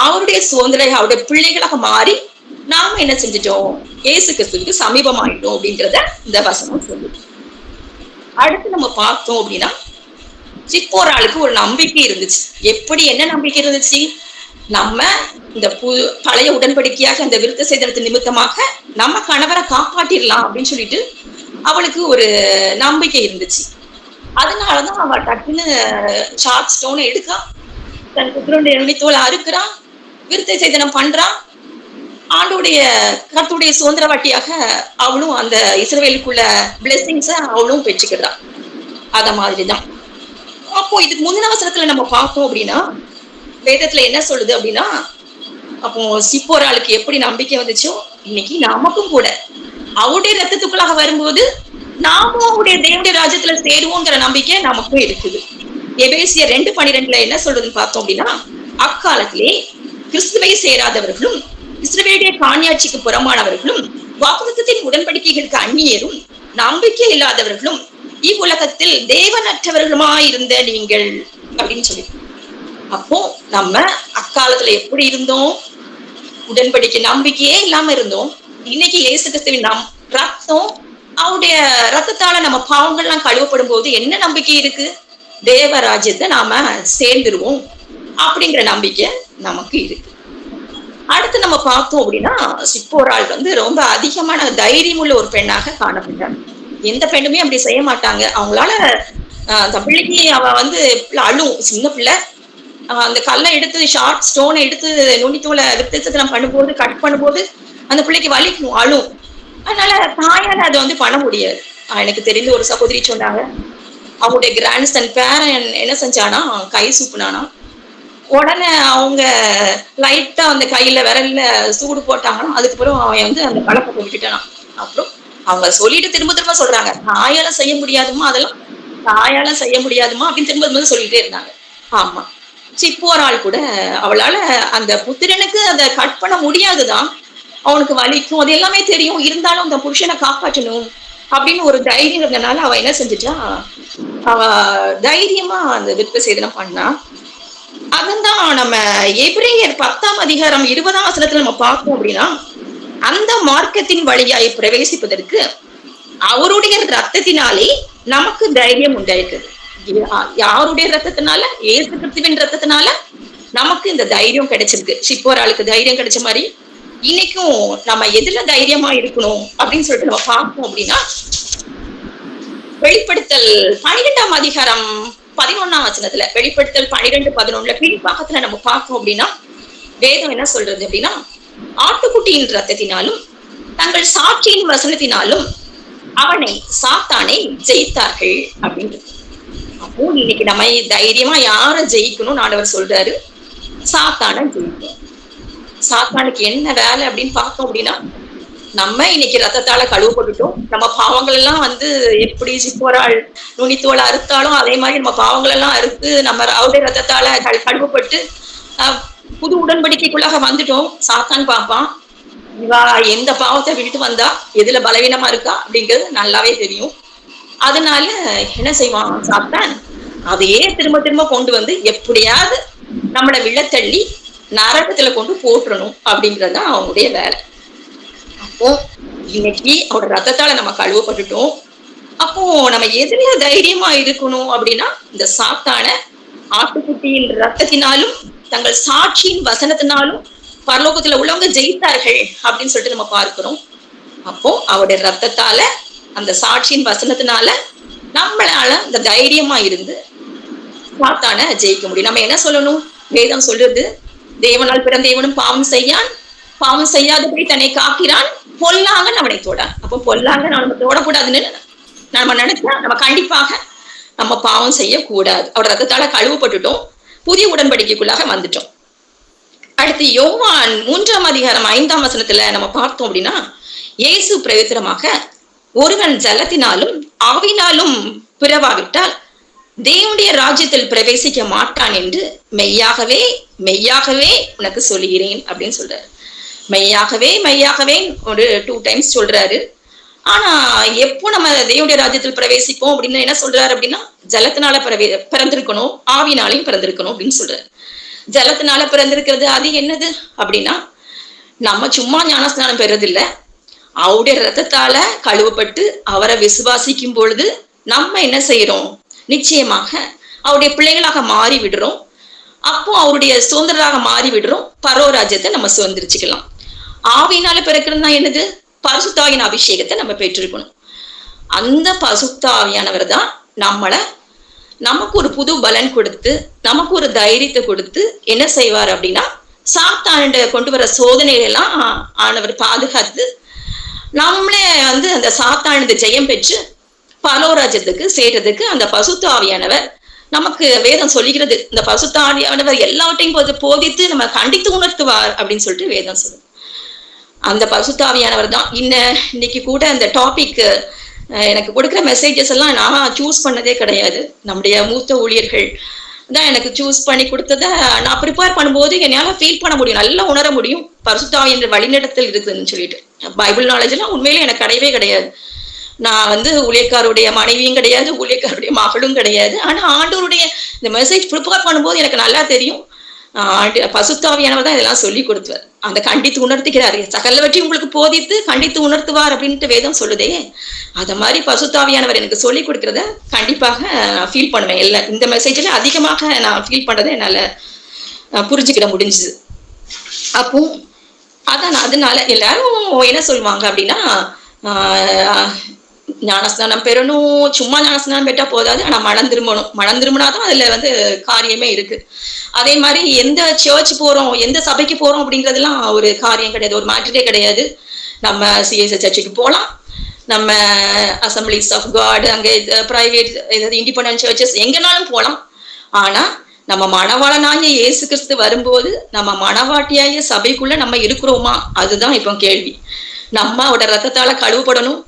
அவருடைய சுதந்திர அவருடைய பிள்ளைகளாக மாறி நாம என்ன செஞ்சிட்டோம், இயேசு கிறிஸ்துவுக்கு சமீபமாயிட்டோம் அப்படின்றத இந்த வசனம் சொல்லுது. அடுத்து நம்ம பார்த்தோம் அப்படின்னா, சிப்போராளுக்கு ஒரு நம்பிக்கை இருந்துச்சு. எப்படி என்ன நம்பிக்கை இருந்துச்சு, நம்ம இந்த பழைய உடன்படிக்கையாக இந்த விருத்த சேதனத்தின் நிமித்தமாக நம்ம கணவரை காப்பாற்றிடலாம் அப்படின்னு சொல்லிட்டு அவளுக்கு ஒரு நம்பிக்கை இருந்துச்சு. அதனாலதான் அவ டக்குன்னு ஷார்ட் ஸ்டோனை எடுக்கா, தன் புத்திரனுடைய நுனித்தோலை அறுக்கிறான், விருத்த சேதனம் பண்றான். ஆண்டோடைய கர்த்தருடைய சுதந்திர வாட்டியாக அவளும் அந்த இஸ்ரவேலுக்குள்ள பிளெஸிங்ஸ அவளும் பெற்றுக்கிறான். அத மாதிரிதான். அப்போ இதுக்கு முந்தின வசனத்துல நம்ம பார்த்தோம் அப்படின்னா, வேதத்துல என்ன சொல்லுது அப்படின்னா, அப்போ சிப்போராளுக்கு எப்படி நம்பிக்கை வந்துச்சோ, இன்னைக்கு நமக்கும் கூட அவருடைய ரத்தத்துக்குள்ளாக வரும்போது நாமும் அவருடைய தேவனுடைய ராஜ்யத்துல சேருவோங்கிற நம்பிக்கை நமக்கும் இருக்குது. எபேசியர் 2:12 என்ன சொல்றதுன்னு பார்த்தோம் அப்படின்னா, அக்காலத்திலே கிறிஸ்துவை சேராதவர்களும் இஸ்ரவேலுடைய காணியாட்சிக்கு புறமானவர்களும் வாக்குத்தத்தின் உடன்படிக்கைகளுக்கு அந்நியரும் நம்பிக்கை இல்லாதவர்களும் இவ்வுலகத்தில் தேவனற்றவர்களுமாயிருந்த நீங்கள் அப்படின்னு சொல்லி, அப்போ நம்ம அக்காலத்துல எப்படி இருந்தோம், உடன்படிக்கை நம்பிக்கையே இல்லாம இருந்தோம். இன்னைக்கு இயேசு கிறிஸ்துவின் ரத்தம், அவருடைய ரத்தத்தால நம்ம பாவங்கள்லாம் கழுவப்படும் போது என்ன நம்பிக்கை இருக்கு, தேவராஜ்யத்தை நாம சேர்ந்துருவோம் அப்படிங்கிற நம்பிக்கை நமக்கு இருக்கு. அடுத்து நம்ம பார்த்தோம் அப்படின்னா, சிப்போராள் வந்து ரொம்ப அதிகமான தைரியம் உள்ள ஒரு பெண்ணாக காணப்பட்டார். எந்த பெண்ணுமே அப்படி செய்ய மாட்டாங்க. அவங்களால அந்த பிள்ளைக்கு அவ வந்து அழும், சின்ன பிள்ளை, அந்த கல்லை எடுத்து ஷார்ட் ஸ்டோனை எடுத்து நுனித்தோலை விருத்தசேதனம் பண்ணும்போது கட் பண்ணும்போது அந்த பிள்ளைக்கு வலிக்கும், அழும். அதனால தாயால அதை வந்து பண்ண முடியாது. எனக்கு தெரிந்த ஒரு சகோதரி சொன்னாங்க, அவங்களுடைய கிராண்ட் சன் பேரன் என்ன செஞ்சானா, கை சூப்புனானா, உடனே அவங்க லைட்டா அந்த கையில விரல்ல சூடு போட்டாங்கன்னா, அதுக்கப்புறம் அவன் வந்து அந்த பழக்கத்தை விட்டுட்டானா. அப்புறம் அவங்க சொல்லிட்டு திரும்ப திரும்ப சொல்றாங்க, தாயால செய்ய முடியாதுமா, அதெல்லாம் தாயால செய்ய முடியாதுமா அப்படின்னு திரும்ப திரும்ப சொல்லிட்டே இருந்தாங்க. ஆமா, சிப்போராள் கூட அவளால அந்த புத்திரனுக்கு அதை கட் பண்ண முடியாதுதான், அவனுக்கு வலிக்கும், அது எல்லாமே தெரியும். இருந்தாலும் அந்த புருஷனை காப்பாற்றணும் அப்படின்னு ஒரு தைரியம் இருந்தனால அவ என்ன செஞ்சுட்டா, அவ தைரியமா அந்த விருத்த சேதனம் பண்ணா. அதான் நம்ம எபிரேயர் 10ஆம் அதிகாரம் 20ஆம் வசனத்துல நம்ம பார்த்தோம் அப்படின்னா, அந்த மார்க்கத்தின் வழியாய் பிரவேசிப்பதற்கு அவருடைய ரத்தத்தினாலே நமக்கு தைரியம் உண்டாயிருக்கு. யாருடைய ரத்தத்தினால, இயேசு கிறிஸ்துவின் ரத்தத்தினால நமக்கு இந்த தைரியம் கிடைச்சிருக்கு. சிப்போராளுக்கு தைரியம் கிடைச்ச மாதிரி இன்னைக்கும் நம்ம எதுல தைரியமா இருக்கணும் அப்படின்னு சொல்லிட்டு நம்ம பார்ப்போம் அப்படின்னா, வெளிப்படுத்தல் 12ஆம் அதிகாரம் 11ஆம் வசனத்துல, வெளிப்படுத்தல் 12:11 பின்பாகத்துல நம்ம பார்த்தோம் அப்படின்னா வேதம் என்ன சொல்றது அப்படின்னா, ஆட்டுக்குட்டியின் ரத்தத்தினாலும் தங்கள் சாட்சியின் வசனத்தினாலும் அவனை சாத்தானை ஜெயித்தார்கள் அப்படின்றது. அப்போ இன்னைக்கு நம்ம தைரியமா யார ஜெயிக்கணும் ஆண்டவர் சொல்றாரு? சாத்தானை ஜெயிக்கணும். சாத்தானுக்கு என்ன வேலை அப்படின்னு பார்த்தோம் அப்படின்னா, நம்ம இன்னைக்கு ரத்தத்தால கழுவப்பட்டுட்டோம். நம்ம பாவங்கள் எல்லாம் எப்படி சிப்போரால் நுனித்தோலை அறுத்தாலும் அதே மாதிரி நம்ம பாவங்கள் எல்லாம் அறுத்து நம்ம அவருடைய ரத்தத்தால கழுவப்பட்டு புது உடன்படிக்கைக்குள்ளாக வந்துட்டோம். சாத்தான் பார்ப்பான், இவா எந்த பாவத்தை விட்டு வந்தா எதுல பலவீனமா இருக்கா அப்படிங்கிறது நல்லாவே தெரியும். அதனால என்ன செய்வான் சாத்தான்? அதையே திரும்ப திரும்ப கொண்டு வந்து எப்படியாவது நம்மளை விழத்தள்ளி நரகத்துல கொண்டு போட்டுறணும் அப்படிங்கறதுதான் அவனுடைய வேலை. அப்போ இன்னைக்கு அவரோட ரத்தத்தால நம்ம கழுவப்பட்டுட்டோம். அப்போ நம்ம எதுல தைரியமா இருக்கணும் அப்படின்னா, இந்த சாத்தான ஆட்டுக்குட்டியின் ரத்தத்தினாலும் தங்கள் சாட்சியின் வசனத்தினாலும் பரலோகத்துல உள்ளவங்க ஜெயித்தார்கள் அப்படின்னு சொல்லிட்டு நம்ம பார்க்கிறோம். அப்போ அவருடைய ரத்தத்தால அந்த சாட்சியின் வசனத்தினால நம்மளால இந்த தைரியமா இருந்து சாத்தான ஜெயிக்க முடியும். நம்ம என்ன சொல்லணும்? வேதம் சொல்றது, தேவனால் பிறந்தேவனும் பாவம் செய்யான், பாவம் செய்யாதபடி தன்னை காக்கிறான், பொல்லாங்கன் அவனை தொடான். அப்போ பொல்லாங்கன் நம்ம தொடக்கூடாதுன்னு நம்ம நினைச்சா நம்ம கண்டிப்பாக நம்ம பாவம் செய்யக்கூடாது. அவரோட ரத்தத்தால கழுவப்பட்டுட்டோம், புதிய உடன்படிக்கைக்குள்ளாக வந்துட்டோம். அடுத்து யோவான் 3ஆம் அதிகாரம் 5ஆம் வசனத்துல நம்ம பார்த்தோம் அப்படின்னா, இயேசு பிரயோஜனமாக ஒருவன் ஜலத்தினாலும் ஆவினாலும் பிறவாவிட்டால் தேவனுடைய ராஜ்யத்தில் பிரவேசிக்க மாட்டான் என்று மெய்யாகவே மெய்யாகவே உனக்கு சொல்லுகிறேன் அப்படின்னு சொல்றாரு. மெய்யாகவே மெய்யாகவே ஒரு 2 டைம்ஸ் சொல்றாரு. ஆனா எப்போ நம்ம தேவனுடைய ராஜ்யத்தில் பிரவேசிப்போம் அப்படின்னு என்ன சொல்றாரு அப்படின்னா, ஜலத்தினால பிறந்திருக்கணும், ஆவினாலையும் பிறந்திருக்கணும் அப்படின்னு சொல்றாரு. ஜலத்தினால பிறந்திருக்கிறது அது என்னது அப்படின்னா, நம்ம சும்மா ஞானஸ்நானம் பெறதில்லை, அவருடைய ரத்தத்தால கழுவப்பட்டு அவரை விசுவாசிக்கும் பொழுது நம்ம என்ன செய்யறோம்? நிச்சயமாக அவருடைய பிள்ளைகளாக மாறி விடுறோம். அப்போ அவருடைய சுதந்திரராக மாறி விடுறோம். பரலோகராஜ்யத்தை நம்ம சுதந்திரிச்சுக்கலாம். ஆவியினால பிறக்கிறதுனா என்னது? பரிசுத்தாவியின் அபிஷேகத்தை நம்ம பெற்றிருக்கணும். அந்த பரிசுத்தாவியானவர் தான் நமக்கு ஒரு புது பலன் கொடுத்து, நமக்கு ஒரு தைரியத்தை கொடுத்து என்ன செய்வார் அப்படின்னா, சாத்தான கொண்டு வர சோதனைகளெல்லாம் ஆனவர் பாதுகாத்து நம்மளே அந்த சாத்தானது ஜெயம் பெற்று பரலோகராஜ்யத்துக்கு சேர்றதுக்கு அந்த பரிசுத்த ஆவியானவர் நமக்கு வேதம் சொல்லுகிறது. இந்த பரிசுத்த ஆவியானவர் எல்லாவற்றையும் போதித்து நம்ம கண்டித்து உணர்த்துவார் அப்படின்னு சொல்லிட்டு வேதம் சொல்லுது. அந்த பரிசுத்த ஆவியானவர் தான் இன்னைக்கு கூட அந்த டாபிக் எனக்கு கொடுக்குற மெசேஜஸ் எல்லாம் நான் சூஸ் பண்ணதே கிடையாது. நம்முடைய மூத்த ஊழியர்கள் தான் எனக்கு சூஸ் பண்ணி கொடுத்ததை நான் ப்ரிப்பேர் பண்ணும்போது என்னால் ஃபீல் பண்ண முடியும், நல்லா உணர முடியும் பரிசுத்த ஆவியின் வழிநடத்தல் இருக்குதுன்னு சொல்லிட்டு. பைபிள் நாலேஜ் எல்லாம் உண்மையிலே எனக்கு கிடையவே கிடையாது. நான் ஊழியக்காருடைய மனைவியும் கிடையாது, ஊழியக்காருடைய மகளும் கிடையாது. ஆனா ஆண்டவருடைய இந்த மெசேஜ் ப்ரிப்பேர் பண்ணும்போது எனக்கு நல்லா தெரியும், பரிசுத்தாவியானவர் தான் இதெல்லாம் சொல்லி கொடுத்துவார். அந்த கண்டித்து உணர்த்துகிறாரு, சகலவற்றையும் உங்களுக்கு போதித்து கண்டித்து உணர்த்துவார் அப்படின்ட்டு வேதம் சொல்லுதே. அத மாதிரி பரிசுத்தாவியானவர் எனக்கு சொல்லி கொடுக்கறத கண்டிப்பாக நான் ஃபீல் பண்ணுவேன். இந்த மெசேஜ்ல அதிகமாக நான் ஃபீல் பண்ணதை என்னால புரிஞ்சுக்கிட முடிஞ்சுது. அப்போ அதனால எல்லாரும் என்ன சொல்லுவாங்க அப்படின்னா, ஞானஸ்நானம் பெறணும், சும்மா ஞானஸ்நானம் பெற்றா போதாது, ஆனா மனம் திரும்பினாதான் அதுல காரியமே இருக்கு. அதே மாதிரி எந்த சர்ச் போறோம், எந்த சபைக்கு போறோம் அப்படிங்கறதுலாம் ஒரு காரியம் கிடையாது, ஒரு மேட்டரே கிடையாது. நம்ம சிஎஸ்ஐ சர்ச்சுக்கு போகலாம், நம்ம அசம்பிளிஸ் ஆஃப் காட், அங்கே பிரைவேட் ஏதாவது இண்டிபெண்டன்ட் சர்ச்சஸ் எங்கனாலும் போகலாம். ஆனா நம்ம மணவாளனாகிய இயேசு கிறிஸ்து வரும்போது நம்ம மணவாட்டியாகிய சபைக்குள்ள நம்ம இருக்கிறோமா, அதுதான் இப்போ கேள்வி. நம்ம அவரோட ரத்தத்தால கழுவப்படணும்,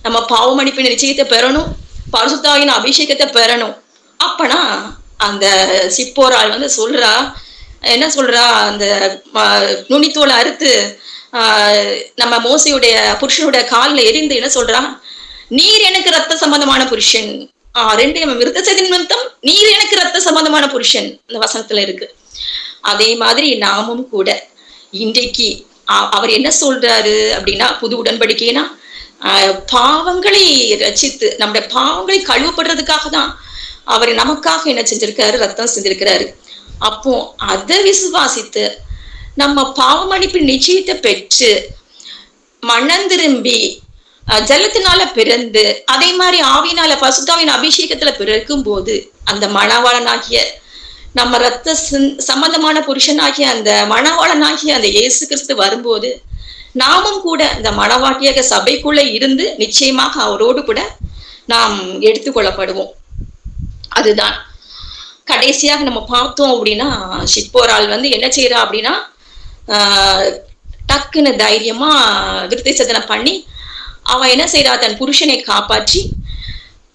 நம்ம பாவ மன்னிப்பின் நிச்சயத்தை பெறணும், பரிசுத்தாவின் அபிஷேகத்தை பெறணும். அப்பனா அந்த சிப்போரால் சொல்றா, என்ன சொல்றா, அந்த நுனித்தோலை அறுத்து நம்ம மோசையுடைய புருஷனுடைய காலில் எரிந்து என்ன சொல்றா, நீர் எனக்கு ரத்த சம்பந்தமான புருஷன். 2 விருத்த சேதன நிமித்தம் நீர் எனக்கு ரத்த சம்பந்தமான புருஷன் இந்த வசனத்துல இருக்கு. அதே மாதிரி நாமும் கூட இன்றைக்கு அவர் என்ன சொல்றாரு அப்படின்னா, புது உடன்படிக்கைனா பாவங்களை ரட்சித்து நம்முடைய பாவங்களை கழுவப்படுறதுக்காக தான் அவர் நமக்காக என்ன செஞ்சிருக்காரு, ரத்தம் செஞ்சிருக்கிறாரு. அப்போ அதை விசுவாசித்து நம்ம பாவ மன்னிப்பின் நிச்சயத்தை பெற்று மனம் திரும்பி ஜலத்தினால பிறந்து அதே மாதிரி ஆவியினால பசுத்தாவின் அபிஷேகத்துல பிறக்கும் போது அந்த மணவாளனாகிய நம்ம ரத்த சம்பந்தமான புருஷனாகிய அந்த மணவாளனாகிய அந்த இயேசு கிறிஸ்து வரும்போது நாமும் கூட இந்த மணவாட்டியாக சபைக்குள்ள இருந்து நிச்சயமாக அவரோடு கூட நாம் எடுத்துக்கொள்ளப்படுவோம். அதுதான் கடைசியாக நம்ம பார்த்தோம் அப்படின்னா, ஷிப்போரால் என்ன செய்யறா அப்படின்னா, டக்குன்னு தைரியமா விருத்தி சேதனம் பண்ணி அவன் என்ன செய்யறா, தன் புருஷனை காப்பாற்றி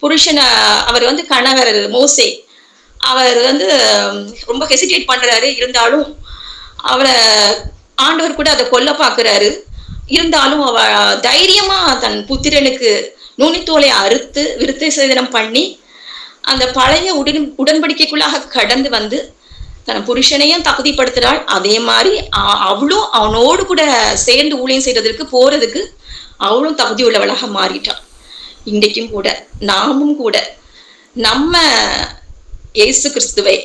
புருஷனை அவர் கணவர் மோசே அவர் ரொம்ப ஹெசிடேட் பண்றாரு. இருந்தாலும் அவரை ஆண்டவர் கூட அதை கொல்ல பாக்குறாரு. இருந்தாலும் அவ தைரியமா தன் புத்திரனுக்கு நுனித்தோலை அறுத்து விருத்தி சேதனம் பண்ணி அந்த பழைய உடன்படிக்கைக்குள்ளாக கடந்து தன் புருஷனையும் தகுதிப்படுத்துறாள். அதே மாதிரி அவளும் அவனோடு கூட சேர்ந்து ஊழியம் செய்யறதுக்கு போறதுக்கு அவளும் தகுதி உள்ளவளாக மாறிட்டாள். இன்றைக்கும் கூட நாமும் கூட நம்ம இயேசு கிறிஸ்துவை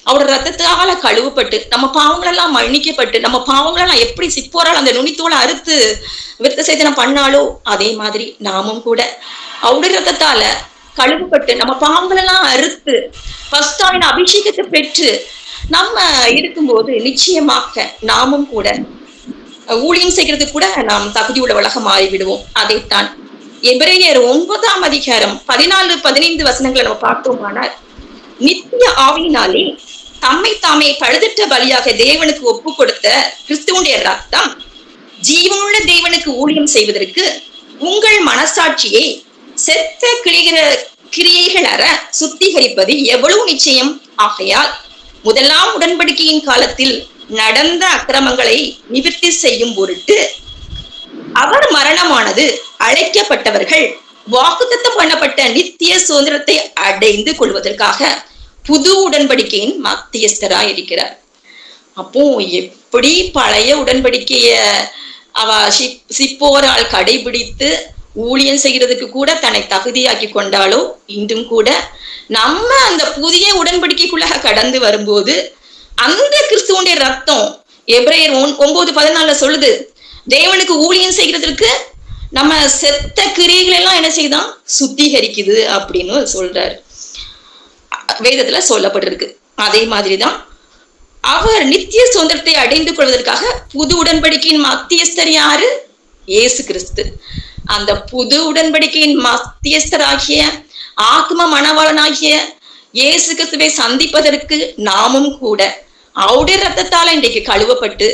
அவரோட ரத்தத்தால கழுவப்பட்டு நம்ம பாவங்களெல்லாம் மன்னிக்கப்பட்டு நம்ம பாவங்களெல்லாம் எப்படி சிப்போரால் அந்த நுனித்தோலை அறுத்து விருத்த சேதனம் பண்ணாலோ அதே மாதிரி நாமும் கூட அவருடைய ரத்தத்தால கழுவப்பட்டு நம்ம பாவங்களெல்லாம் அறுத்து பசுத்தாவின் அபிஷேகத்தை பெற்று நம்ம இருக்கும்போது நிச்சயமாக நாமும் கூட ஊழியம் செய்யறதுக்கு கூட நாம் தகுதி உள்ளவளாக மாறிவிடுவோம். அதைத்தான் எபிரேயர் 9ஆம் அதிகாரம் 14-15 வசனங்களை நம்ம பார்த்தோமானால், நித்திய ஆவியினாலே தம்மை தாமே பழுதற்ற பலியாக தேவனுக்கு ஒப்பு கொடுத்த கிறிஸ்துவுடைய ரத்தம் ஜீவனுள்ள தேவனுக்கு ஊழியம் செய்வதற்கு உங்கள் மனசாட்சியை செத்த கிரியைகள் அற சுத்திகரிப்பது எவ்வளவு நிச்சயம். ஆகையால் முதலாம் உடன்படிக்கையின் காலத்தில் நடந்த அக்கிரமங்களை நிவர்த்தி செய்யும் பொருட்டு அவர் மரணமானது அழைக்கப்பட்டவர்கள் வாக்குத்தத்தம் பண்ணப்பட்ட நித்திய சுதந்திரத்தை அடைந்து கொள்வதற்காக புது உடன்படிக்கையின் மத்தியஸ்தராய் இருக்கிறார். அப்போ எப்படி பழைய உடன்படிக்கைய அவ சிப்போரால் கடைபிடித்து ஊழியம் செய்யறதுக்கு கூட தன்னை தகுதியாக்கி கொண்டாலோ, இன்றும் கூட நம்ம அந்த புதிய உடன்படிக்கைக்குள்ளாக கடந்து வரும்போது அந்த கிறிஸ்துவனுடைய ரத்தம் எபிரேயர் 9:14 சொல்லுது, தேவனுக்கு ஊழியம் செய்யறதுக்கு நம்ம செத்த கிரியைகள் எல்லாம் என்ன செய்தான் சுத்திகரிக்குது அப்படின்னு சொல்றாரு. வேதத்துல சொல்லப்பட்டிருக்கு. அதே மாதிரிதான் அவர் நித்திய சுதந்திரத்தை அடைந்து கொள்வதற்காக புது உடன்படிக்கையின் மத்தியஸ்தர் யாரு? இயேசு கிறிஸ்து. அந்த புது உடன்படிக்கையின் மத்தியஸ்தராகிய ஆத்ம மணவாளனாகிய இயேசு கிறிஸ்துவை சந்திப்பதற்கு நாமும் கூட அவருடைய ரத்தத்தால இன்றைக்கு கழுவப்பட்டு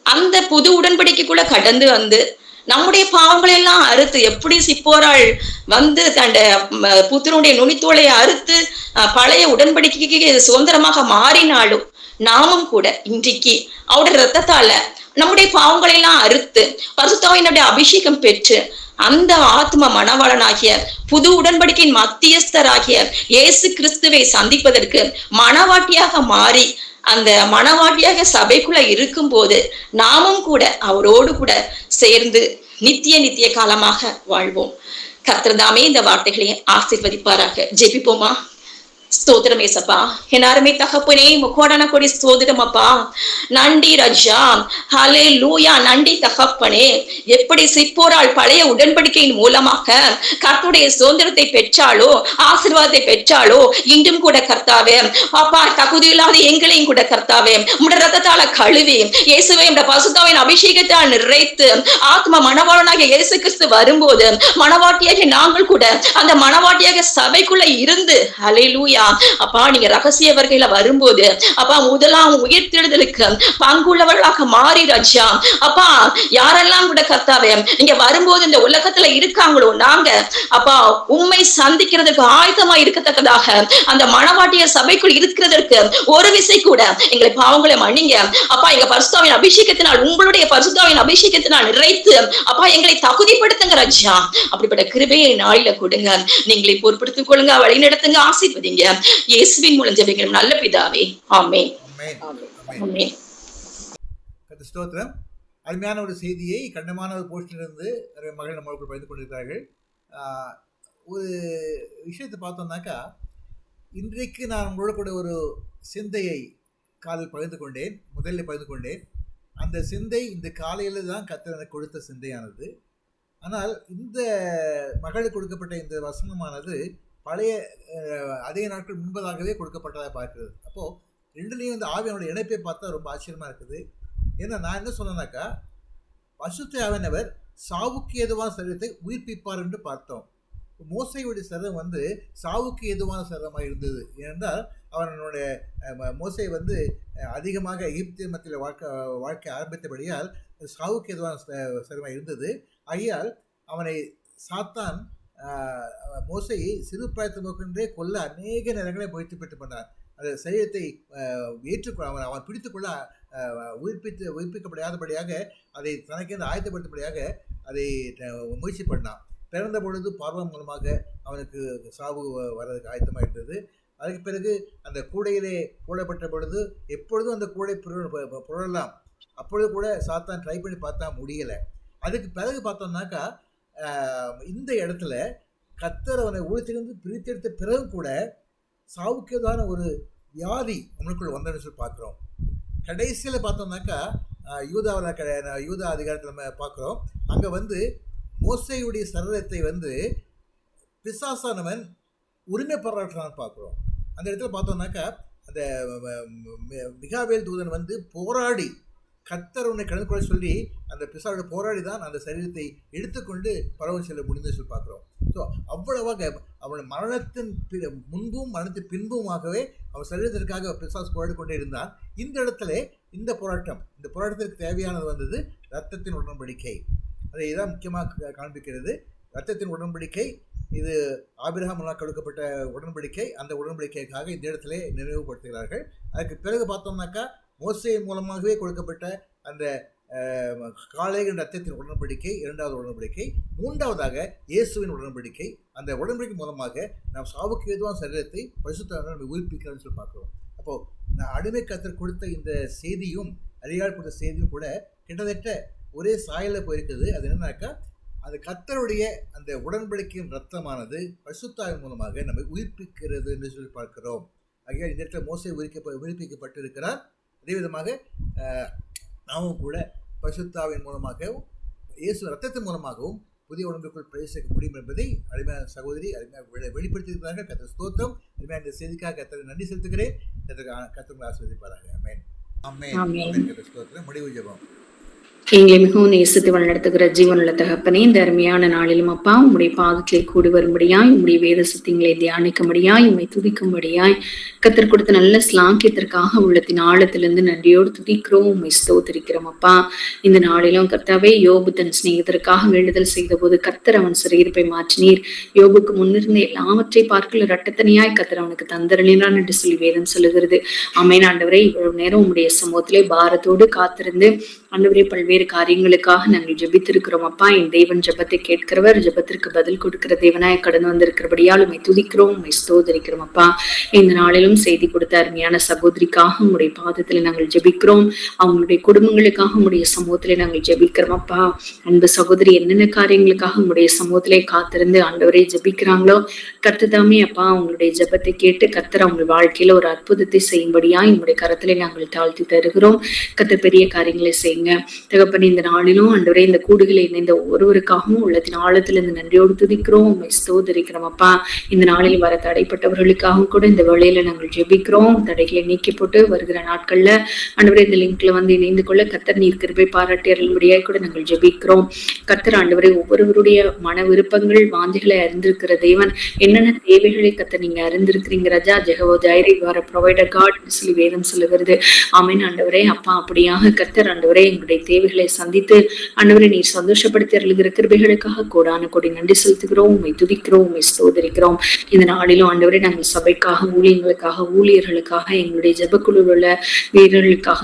அந்த புது உடன்படிக்கைக்குள்ள கடந்து நம்முடைய பாவங்களை எல்லாம் அறுத்து, எப்படி சிப்போராள் தன் புத்திரனுடைய நுனித்தோலை அறுத்து பழைய உடன்படிக்கைக்கு சுதந்திரமாக மாறினாலும் நாமும் கூட இன்றைக்கு அவருடைய ரத்தத்தால நம்முடைய பாவங்களை எல்லாம் அறுத்து பரிசுத்தாவினுடைய அபிஷேகம் பெற்று அந்த ஆத்ம மணவாளனாகிய புது உடன்படிக்கையின் மத்தியஸ்தராகிய இயேசு கிறிஸ்துவை சந்திப்பதற்கு மணவாட்டியாக மாறி அந்த மணவாட்டியாக சபைக்குள்ள இருக்கும் போது நாமும் கூட அவரோடு கூட சேர்ந்து நித்திய காலமாக வாழ்வோம். கர்த்தர் தாமே இந்த வார்த்தைகளை ஆசீர்வதிப்பாராக. ஜெபிப்போமா. ஸ்தோத்திரம் ஏசப்பா, என் அருமை தகப்பனே, முக்கோடான கொடி ஸ்தோத்திரம் அப்பா. நன்றி ரஜா, ஹல்லேலூயா. நன்றி தகப்பனே. எப்படி சிப்போரால் பழைய உடன்படிக்கையின் மூலமாக கர்த்தருடைய சுதந்திரத்தை பெற்றாலோ, ஆசீர்வாதத்தை பெற்றாலோ, இன்றும் கூட கர்த்தாவே அப்பா தகுதியில்லாத எங்களையும் கூட கர்த்தாவே உம்முடைய ரத்தத்தால கழுவி இயேசுவை உம்முடைய பரிசுத்தாவின் அபிஷேகத்தால் நிறைத்து ஆத்ம மணவாளனாகிய இயேசு கிறிஸ்து வரும்போது மணவாட்டியாக நாங்கள் கூட அந்த மணவாட்டியாக சபைக்குள்ள இருந்து ஹல்லேலூயா அப்பா நீங்க ரகசிய வருகையில வரும்போது அப்பா முதலாம் உயிர்த்தெழுதலுக்கு பங்குள்ளவர்களாக மாறி ராஜா அப்பா யாரெல்லாம் கூட கர்த்தாவே நீங்க வரும்போது இந்த உலகத்துல இருக்காங்களோ நாங்க அப்பா உண்மை சந்திக்கிறதுக்கு ஆயத்தமா இருக்கத்தக்கதாக அந்த மணவாட்டிய சபைக்குள் இருக்கிறதற்கு ஒரு விசை கூட எங்களை பாவங்களை மன்னிங்க அப்பா. எங்க பரிசுத்தாவின் அபிஷேகத்தினால் உங்களுடைய பரிசுத்தாவின் அபிஷேகத்தினால் நிறைத்து அப்பா எங்களை தகுதிப்படுத்துங்க ராஜா. அப்படிப்பட்ட கிருபையை நாளில கொடுங்க. நீங்களை பொறுப்படுத்திக் கொள்ளுங்க, வழி நடத்துங்க, ஆசீர்வதிங்க. இயேசுவின் மூலம் ஜெபிக்கிறோம் நல்ல பிதாவே. ஆமென். ஆமென். ஸ்தோத்திரம். அருமையான ஒரு செய்தியை கண்டமான ஒரு போஸ்டிலிருந்து மகள் நம்மளுக்கு பகிர்ந்து கொண்டிருக்கிறார்கள். ஒரு விஷயத்தை பார்த்தோம்னாக்கா, இன்றைக்கு நான் உங்களோட கூட ஒரு சிந்தையை காலில் பகிர்ந்து கொண்டேன், முதலில் பகிர்ந்து கொண்டேன். அந்த சிந்தை இந்த காலையில் தான் கர்த்தர் எனக்கு கொடுத்த சிந்தையானது. ஆனால் இந்த மகளுக்கு கொடுக்கப்பட்ட இந்த வசனமானது பழைய அதே நாட்கள் முன்பதாகவே கொடுக்கப்பட்டதாக பார்க்கிறது. அப்போது ரெண்டுலேயும் இந்த ஆவியானோட இணைப்பை பார்த்தா ரொம்ப ஆச்சரியமாக இருக்குது. ஏன்னா நான் என்ன சொன்னேன்னாக்கா, பரிசுத்த ஆவியானவர் சாவுக்கு ஏதுவான சரீரத்தை உயிர்ப்பிப்பார் என்று பார்த்தோம். மோசையுடைய சரீரம் வந்து சாவுக்கு ஏதுவான சரீரமாக இருந்தது. ஏனென்றால் அவனுடைய மோசை வந்து அதிகமாக எகிப்திய மத்தியில் வாழ்க்கை ஆரம்பித்தபடியால் சாவுக்கு ஏதுவான சரீரமாக இருந்தது. ஆகையால் அவனை சாத்தான் மோசையை சிறு பிராயத்தை நோக்கின்றே கொல்ல அநேக நேரங்களை முயற்சி பெற்று பண்ணார். அந்த சரீரத்தை ஏற்றுக்கொள்ள அவன் பிடித்துக்கொள்ள உயிர்ப்பிக்கப்படாதபடியாக அதை தனக்கென்று ஆயத்தப்படுத்தபடியாக அதை முயற்சி பண்ணான். பிறந்த பொழுது பார்வம் மூலமாக அவனுக்கு சாவு வர்றதுக்கு ஆயத்தமாக இருந்தது. அதுக்கு பிறகு அந்த கூடையிலே போடப்பட்ட பொழுது எப்பொழுதும் அந்த கூடை புரளலாம். அப்பொழுது கூட சாத்தான் ட்ரை பண்ணி பார்த்தா முடியலை. அதுக்கு பிறகு பார்த்தோம்னாக்கா இந்த இடத்துல கர்த்தர் அவனை ஊழித்திலிருந்து பிரித்தெடுத்த பிறகு கூட சாவுக்கேதான ஒரு வியாதி அவனுக்குள்ள வந்தன்னு சொல்லி பார்க்குறோம். கடைசியில் பார்த்தோம்னாக்கா யூதா அதிகாரத்தில் நம்ம பார்க்குறோம். அங்கே வந்து மோசையுடைய சரீரத்தை வந்து பிசாசானவன் உரிமை பாராட்டுறான்னு பார்க்குறோம். அந்த இடத்துல பார்த்தோம்னாக்கா அந்த மிகாவேல் தூதன் வந்து போராடி கர்த்தர் உன்னை கடந்து கொள்ள சொல்லி அந்த பிசாவோட போராடி தான் அந்த சரீரத்தை எடுத்துக்கொண்டு பரவல் செல்ல முடிந்தது சொல்லி பார்க்குறோம். ஸோ அவ்வளவாக அவன் மரணத்தின் முன்பும் மரணத்தின் பின்புமாகவே அவன் சரீரத்திற்காக பிசாஸ் போராடி கொண்டே இருந்தான். இந்த இடத்துல இந்த போராட்டத்திற்கு தேவையானது வந்தது இரத்தத்தின் உடன்படிக்கை. அதை இதான் முக்கியமாக காண்பிக்கிறது. இரத்தத்தின் உடன்படிக்கை இது ஆபிரகாம் மூலம் கொடுக்கப்பட்ட உடன்படிக்கை. அந்த உடன்படிக்கைக்காக இந்த இடத்துல நினைவுபடுத்துகிறார்கள். அதுக்கு பிறகு பார்த்தோம்னாக்கா மோசே மூலமாகவே கொடுக்கப்பட்ட அந்த காளையின் இரத்தத்தின் உடன்படிக்கை இரண்டாவது உடன்படிக்கை. மூன்றாவதாக இயேசுவின் உடன்படிக்கை. அந்த உடன்படிக்கை மூலமாக நாம் சாவுக்கு ஏதுவான சரீரத்தை பரிசுத்தமாக நம்ம உயிர்ப்பிக்கிறோம்னு சொல்லி பார்க்குறோம். அப்போது நான் அடிமை கர்த்தர் கொடுத்த இந்த செய்தியும் அதிகாரி கொடுத்த செய்தியும் கூட கிட்டத்தட்ட ஒரே சாயலில் போயிருக்குது. அது என்னன்னாக்கா அந்த கர்த்தருடைய அந்த உடன்படிக்கையின் ரத்தமானது பரிசுத்தாவின் மூலமாக நம்ம உயிர்ப்பிக்கிறது என்று சொல்லி பார்க்கிறோம். ஆகிய இந்த இடத்துல மோசே உயிர்ப்பிக்கப்பட்டிருக்கிறார். அதே விதமாக நாமும் கூட பரிசுத்தாவின் மூலமாகவும் இயேசு ரத்தத்தின் மூலமாகவும் புதிய உடம்புக்குள் பிரவேசிக்க முடியும் என்பதை அருமையான சகோதரி அருமையாக வெளிப்படுத்தியிருக்கிறார்கள். கர்த்தர் ஸ்தோத்திரம். அருமையான இந்த செய்திக்காக கர்த்தருக்கு நன்றி செலுத்துகிறேன். கர்த்தர் ஆசீர்வதிப்பாராக. ஆமென். ஆமென். கர்த்தர் ஸ்தோத்திரம். முடிவு ஜெபம். எங்களை மிகவும் நேசித்து வழிநடத்துகிற ஜீவனுள்ள தகப்பனே, இந்த அருமையான நாளிலும் அப்பா உம்முடைய பாதத்திலே கூடி வரும்படியாய், உம்முடைய வேத சத்தியங்களை தியானிக்கும்படியாய், உம்மை துதிக்கும்படியாய் கர்த்தர் கொடுத்த நல்ல ஸ்லாக்கியத்திற்காக உள்ளத்தின் ஆழத்திலிருந்து நன்றியோடு துதிக்கிறோம், உம்மை ஸ்தோத்திரிக்கிறோம் அப்பா. இந்த நாளிலும் கர்த்தாவே, யோபு தன் சிநேகிதருக்காக வேண்டுதல் செய்த போது கர்த்தர் அவன் சிறையிருப்பை மாற்றினீர். யோபுக்கு முன்னிருந்த எல்லாவற்றை பார்க்கல இரட்டத்தனையாய் கர்த்தர் அவனுக்கு தந்தரளினான் என்று சொல்லி வேதம் சொல்லுகிறது. ஆமென். ஆண்டவரே, இவ்வளவு நேரம் உம்முடைய சமூகத்திலே பாரத்தோடு காத்திருந்து ஆண்டவரே பல்வேறு காரியங்களுக்காக நாங்கள் ஜெபித்திருக்கிறோம் அப்பா. என் தேவன் ஜெபத்தை கேட்கிறவர், ஜெபத்திற்கு பதில் கொடுக்கிற தேவனாய் கடந்து வந்திருக்கிறபடியால் உம்மை துதிக்கிறோம், உம்மை ஸ்தோத்திரிக்கிறோம் அப்பா. இந்த நாளிலும் செய்தி கொடுத்த அருமையான சகோதரிக்காக உம்முடைய பாதத்துல நாங்கள் ஜெபிக்கிறோம். அவங்களுடைய குடும்பங்களுக்காக உம்முடைய சமூகத்திலே நாங்கள் ஜெபிக்கிறோம் அப்பா. அன்பு சகோதரி என்னென்ன காரியங்களுக்காக உம்முடைய சமூகத்திலே காத்திருந்து ஆண்டவரை ஜெபிக்கிறாங்களோ கர்த்ததாமே அப்பா அவங்களுடைய ஜெபத்தை கேட்டு கர்த்தர் அவங்க வாழ்க்கையில ஒரு அற்புதத்தை செய்யும்படியா உங்களுடைய கரத்திலே நாங்கள் தாழ்த்தி தருகிறோம். கர்த்தர் பெரிய காரியங்களை செய்யுங்க தகப்பனே. இந்த நாளிலும் ஆண்டவரே இந்த கூடுகளை இணைந்த ஒவ்வொருவருக்காகவும் உள்ளத்தின் ஆழத்துல இந்த நன்றியோடு துதிக்கிறோம், உம்மை ஸ்தோத்திரிக்கிறோம் அப்பா. இந்த நாளில் வர தடைப்பட்டவர்களுக்காகவும் கூட இந்த வேளையில நாங்கள் ஜெபிக்கிறோம். தடைகளை நீக்கி போட்டு வருகிற நாட்கள்ல ஆண்டவரே இந்த லிங்க்ல வந்து இணைந்து கொள்ள கர்த்தர் நீர் கிருபை பாராட்டி அருள்படியாய் கூட நாங்கள் ஜெபிக்கிறோம். கர்த்தர் ஆண்டவரே ஒவ்வொருவருடைய மன விருப்பங்கள் வாஞ்சிகளை அறிந்திருக்கிற தேவன், என்னென்ன தேவைகளை கர்த்தர் நீங்க அறிந்திருக்கிறீங்க ராஜா. Jehovah Jireh you are a provider God என்று சொல்லி வேதம் சொல்லுகிறது. ஆமென் ஆண்டவரே. அப்பா அப்படியாக கர்த்தர் ஆண்டவரே எங்களுடைய தேவைகளை சந்தித்து ஆண்டவரை நீர் சந்தோஷப்படுத்தி அருளுகிற கிருபைகளுக்காக கோடான கோடி நன்றி செலுத்துகிறோம், உம்மை துதிக்கிறோம், உம்மை ஸ்தோத்திரிக்கிறோம். இந்த நாளிலும் ஆண்டவரை நாங்கள் சபைக்காக, ஊழியர்களுக்காக, ஊழியர்களுக்காக, எங்களுடைய ஜெபக்குழுவில் உள்ள வீரர்களுக்காக,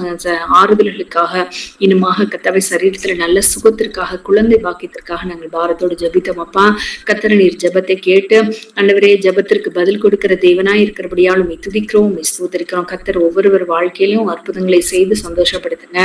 ஆறுதல்களுக்காக, இன்னுமாக கர்த்தாவே சரீரத்துல நல்ல சுகத்திற்காக, குழந்தை பாக்கியத்திற்காக நாங்கள் பாரத்தோடு ஜெபித்தோம் அப்பா. கர்த்தர் நீர் ஜெபத்தை கேட்டு ஆண்டவரே ஜெபத்திற்கு பதில் கொடுக்கிற தேவனாய் இருக்கிறபடியால் உம்மை துதிக்கிறோம், உம்மை ஸ்தோத்திரிக்கிறோம். கர்த்தர் ஒவ்வொருவர் வாழ்க்கையிலும் அற்புதங்களை செய்து சந்தோஷப்படுத்துங்க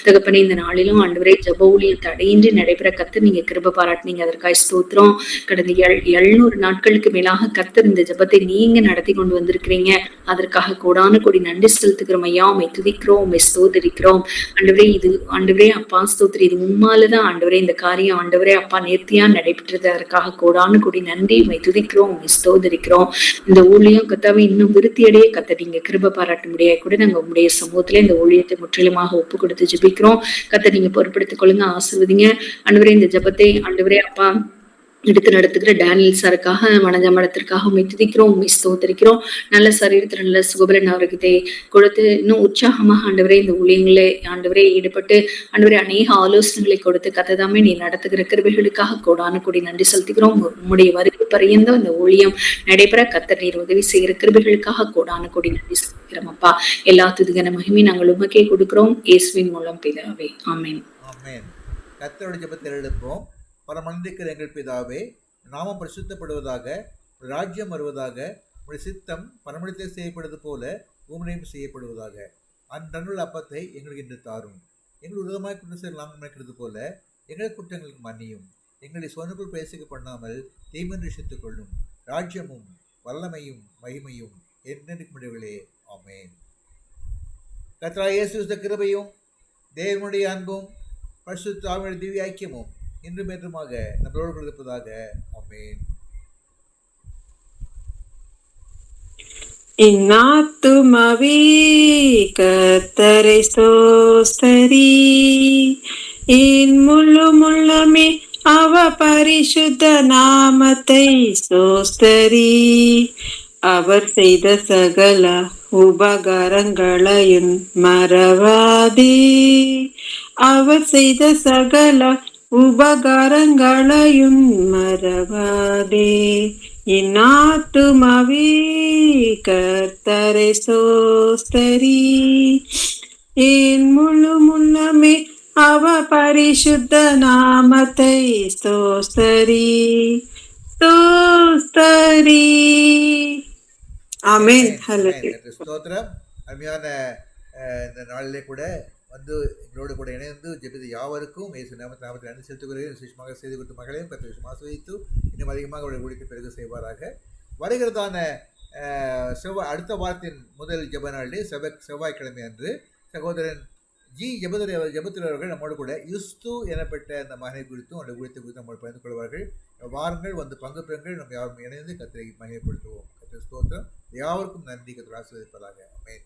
தகப்பனே. இந்த நாளிலும் நாளும் ஆண்டவரே ஜெப ஊழியம் தடையின்றி நடைபெற கர்த்தர் நீங்க கிருபை பாராட்டினீங்க, அதற்காக ஸ்தோத்திரம். கடந்த 700 நாட்களுக்கு மேலாக கர்த்தர் இந்த ஜெபத்தை நீங்க நடத்தி கொண்டு வந்திருக்கிறீங்க, அதற்காக கோடான கோடி நன்றி செலுத்துகிறோம் ஐயா. உம்மை துதிக்கிறோம், உம்மை ஸ்தோத்திரிக்கிறோம் ஆண்டவரே. இது ஆண்டவரே அப்பா ஸ்தோத்திரி, இது உம்மாலதான் ஆண்டவரே இந்த காரியம் ஆண்டவரே அப்பா நேர்த்தியா நடைபெற்றது, அதற்காக கோடான கோடி நன்றி. உம்மை துதிக்கிறோம், உம்மை ஸ்தோத்திரிக்கிறோம். இந்த ஊழியம் கர்த்தாவே இன்னும் விருத்தியடைய கர்த்தர் நீங்க கிருபை பாராட்ட முடியாது கூட நாங்க உங்களுடைய சமூகத்துல இந்த ஊழியத்தை முற்றிலுமாக ஒப்பு கொடுத்து ஜெபிக்கிறோம். கர்த்தர் நீங்க பொறுப்படுத்திக் கொள்ளுங்க, ஆசீர்வதிங்க ஆண்டவரே. இந்த ஜெபத்தை ஆண்டவரே அப்பா எடுத்து நடத்துகிற டேனியல் சாருக்காக மனஜமனத்திற்காக உம்மை துதிக்கிறோம், உம்மை ஸ்தோத்திரிக்கிறோம். நல்ல சரீரத்தில் நல்ல சுகபலன் ஆரோக்கியத்தை கொடுத்து இன்னும் உற்சாகமாக ஆண்டவரே இந்த ஊழியங்களை ஆண்டவரே ஈடுபட்டு ஆண்டவரே அநேக ஆலோசனைகளை கொடுத்து கத்ததாமே நீ நடத்துகிற கிருபைகளுக்காக கோடான கூடி நன்றி செலுத்துகிறோம். உம்முடைய வருகை பரியந்தம் இந்த ஊழியம் நடைபெற கர்த்தர் நீர் உதவி செய்கிற கிருபைகளுக்காக கோடான கூடி நன்றி செலுத்துகிறோம் அப்பா. எல்லா துதிகன மகிமை நாங்கள் உமக்கே கொடுக்கிறோம், இயேசுவின் மூலம் பிதாவே, ஆமென். ஆமென். கர்த்தருடைய ஜெபத்தை எழுப்போம். பரமன்றிருக்கிற எங்கள் பிதாவே, நாமம் பரிசுத்தப்படுவதாக, உம்முடைய ராஜ்யம் வருவதாக, உம்முடைய சித்தம் பரமண்டலத்தில் செய்யப்படுவது போல பூமியிலும் செய்யப்படுவதாக. அன்றன்றுள்ள அப்பத்தை எங்களுக்கு இன்று தாரும். எங்கள் விரோதமாய் குற்றம் செய்ய நாங்கள் நினைக்கிறது போல எங்கள் குற்றங்களுக்கு மன்னியும். எங்களை சோதனைக்குள் பிரவேசிக்க பண்ணாமல் தீமையை ரட்சித்துக் கொள்ளும். ராஜ்யமும் வல்லமையும் மகிமையும் என்னென்றைக்கு முடிவுகளே, ஆமென். கர்த்தராகிய இயேசு கிறிஸ்துவின் கிருபையும் தேவனுடைய அன்பும் பரிசுத்த ஆவியானவருடைய திவ்ய ஐக்கியமும் இன்றும் என்றுமாக நம்மளோடு இருப்பதாக, ஆமென். என் ஆத்துமாவே கர்த்தரை ஸ்தோத்திரி, என் முழுமே அவ பரிசுத்த நாமத்தை ஸ்தோத்திரி. அவர் செய்த சகல உபகாரங்களையும் மறவாதே, அவர் செய்த சகல உபகாரங்களையும் மறவாதே. என் ஆத்துமாவே கர்த்தரை ஸ்தோத்திரி, என் முழுமே அவ பரிசுத்த நாமத்தை ஸ்தோத்திரி ஸ்தோத்திரி. ஆமென். கர்த்தருக்கு ஸ்தோத்திரம். அருமையான இந்த நாளிலே கூட வந்து எங்களோடு கூட இணைந்து ஜெபித்த யாவருக்கும் இயேசு நாமத்தில் நன்றி செலுத்துகிறேன். விசேஷமாக செய்து கொடுத்த மகளையும் கர்த்தர் ஆசீர்வதித்து இன்னும் அதிகமாக அவருடைய ஊழியத்தை பெருக செய்வாராக. வருகிறதான அடுத்த வாரத்தின் முதல் ஜெப நாளிலே செவ்வாய்க்கிழமை அன்று சகோதரன் ஜி ஜெபத்துறை அவர்கள் நம்மோடு கூட யுஸ்து எனப்பட்ட அந்த மகனை குறித்தும் அவருடைய ஊழியத்தை குறித்து நம்மோடு பகிர்ந்து கொள்வார்கள். வாருங்கள், வந்து பங்கு பெறுங்கள், நம்ம யாரும் இணைந்து கர்த்தரை மகிமைப்படுத்துவோம். கர்த்தர் ஸ்தோத்திரம். யாவருக்கும் நன்றி. கர்த்தர் ஆசீர்வதிப்பதாக. ஆமென்.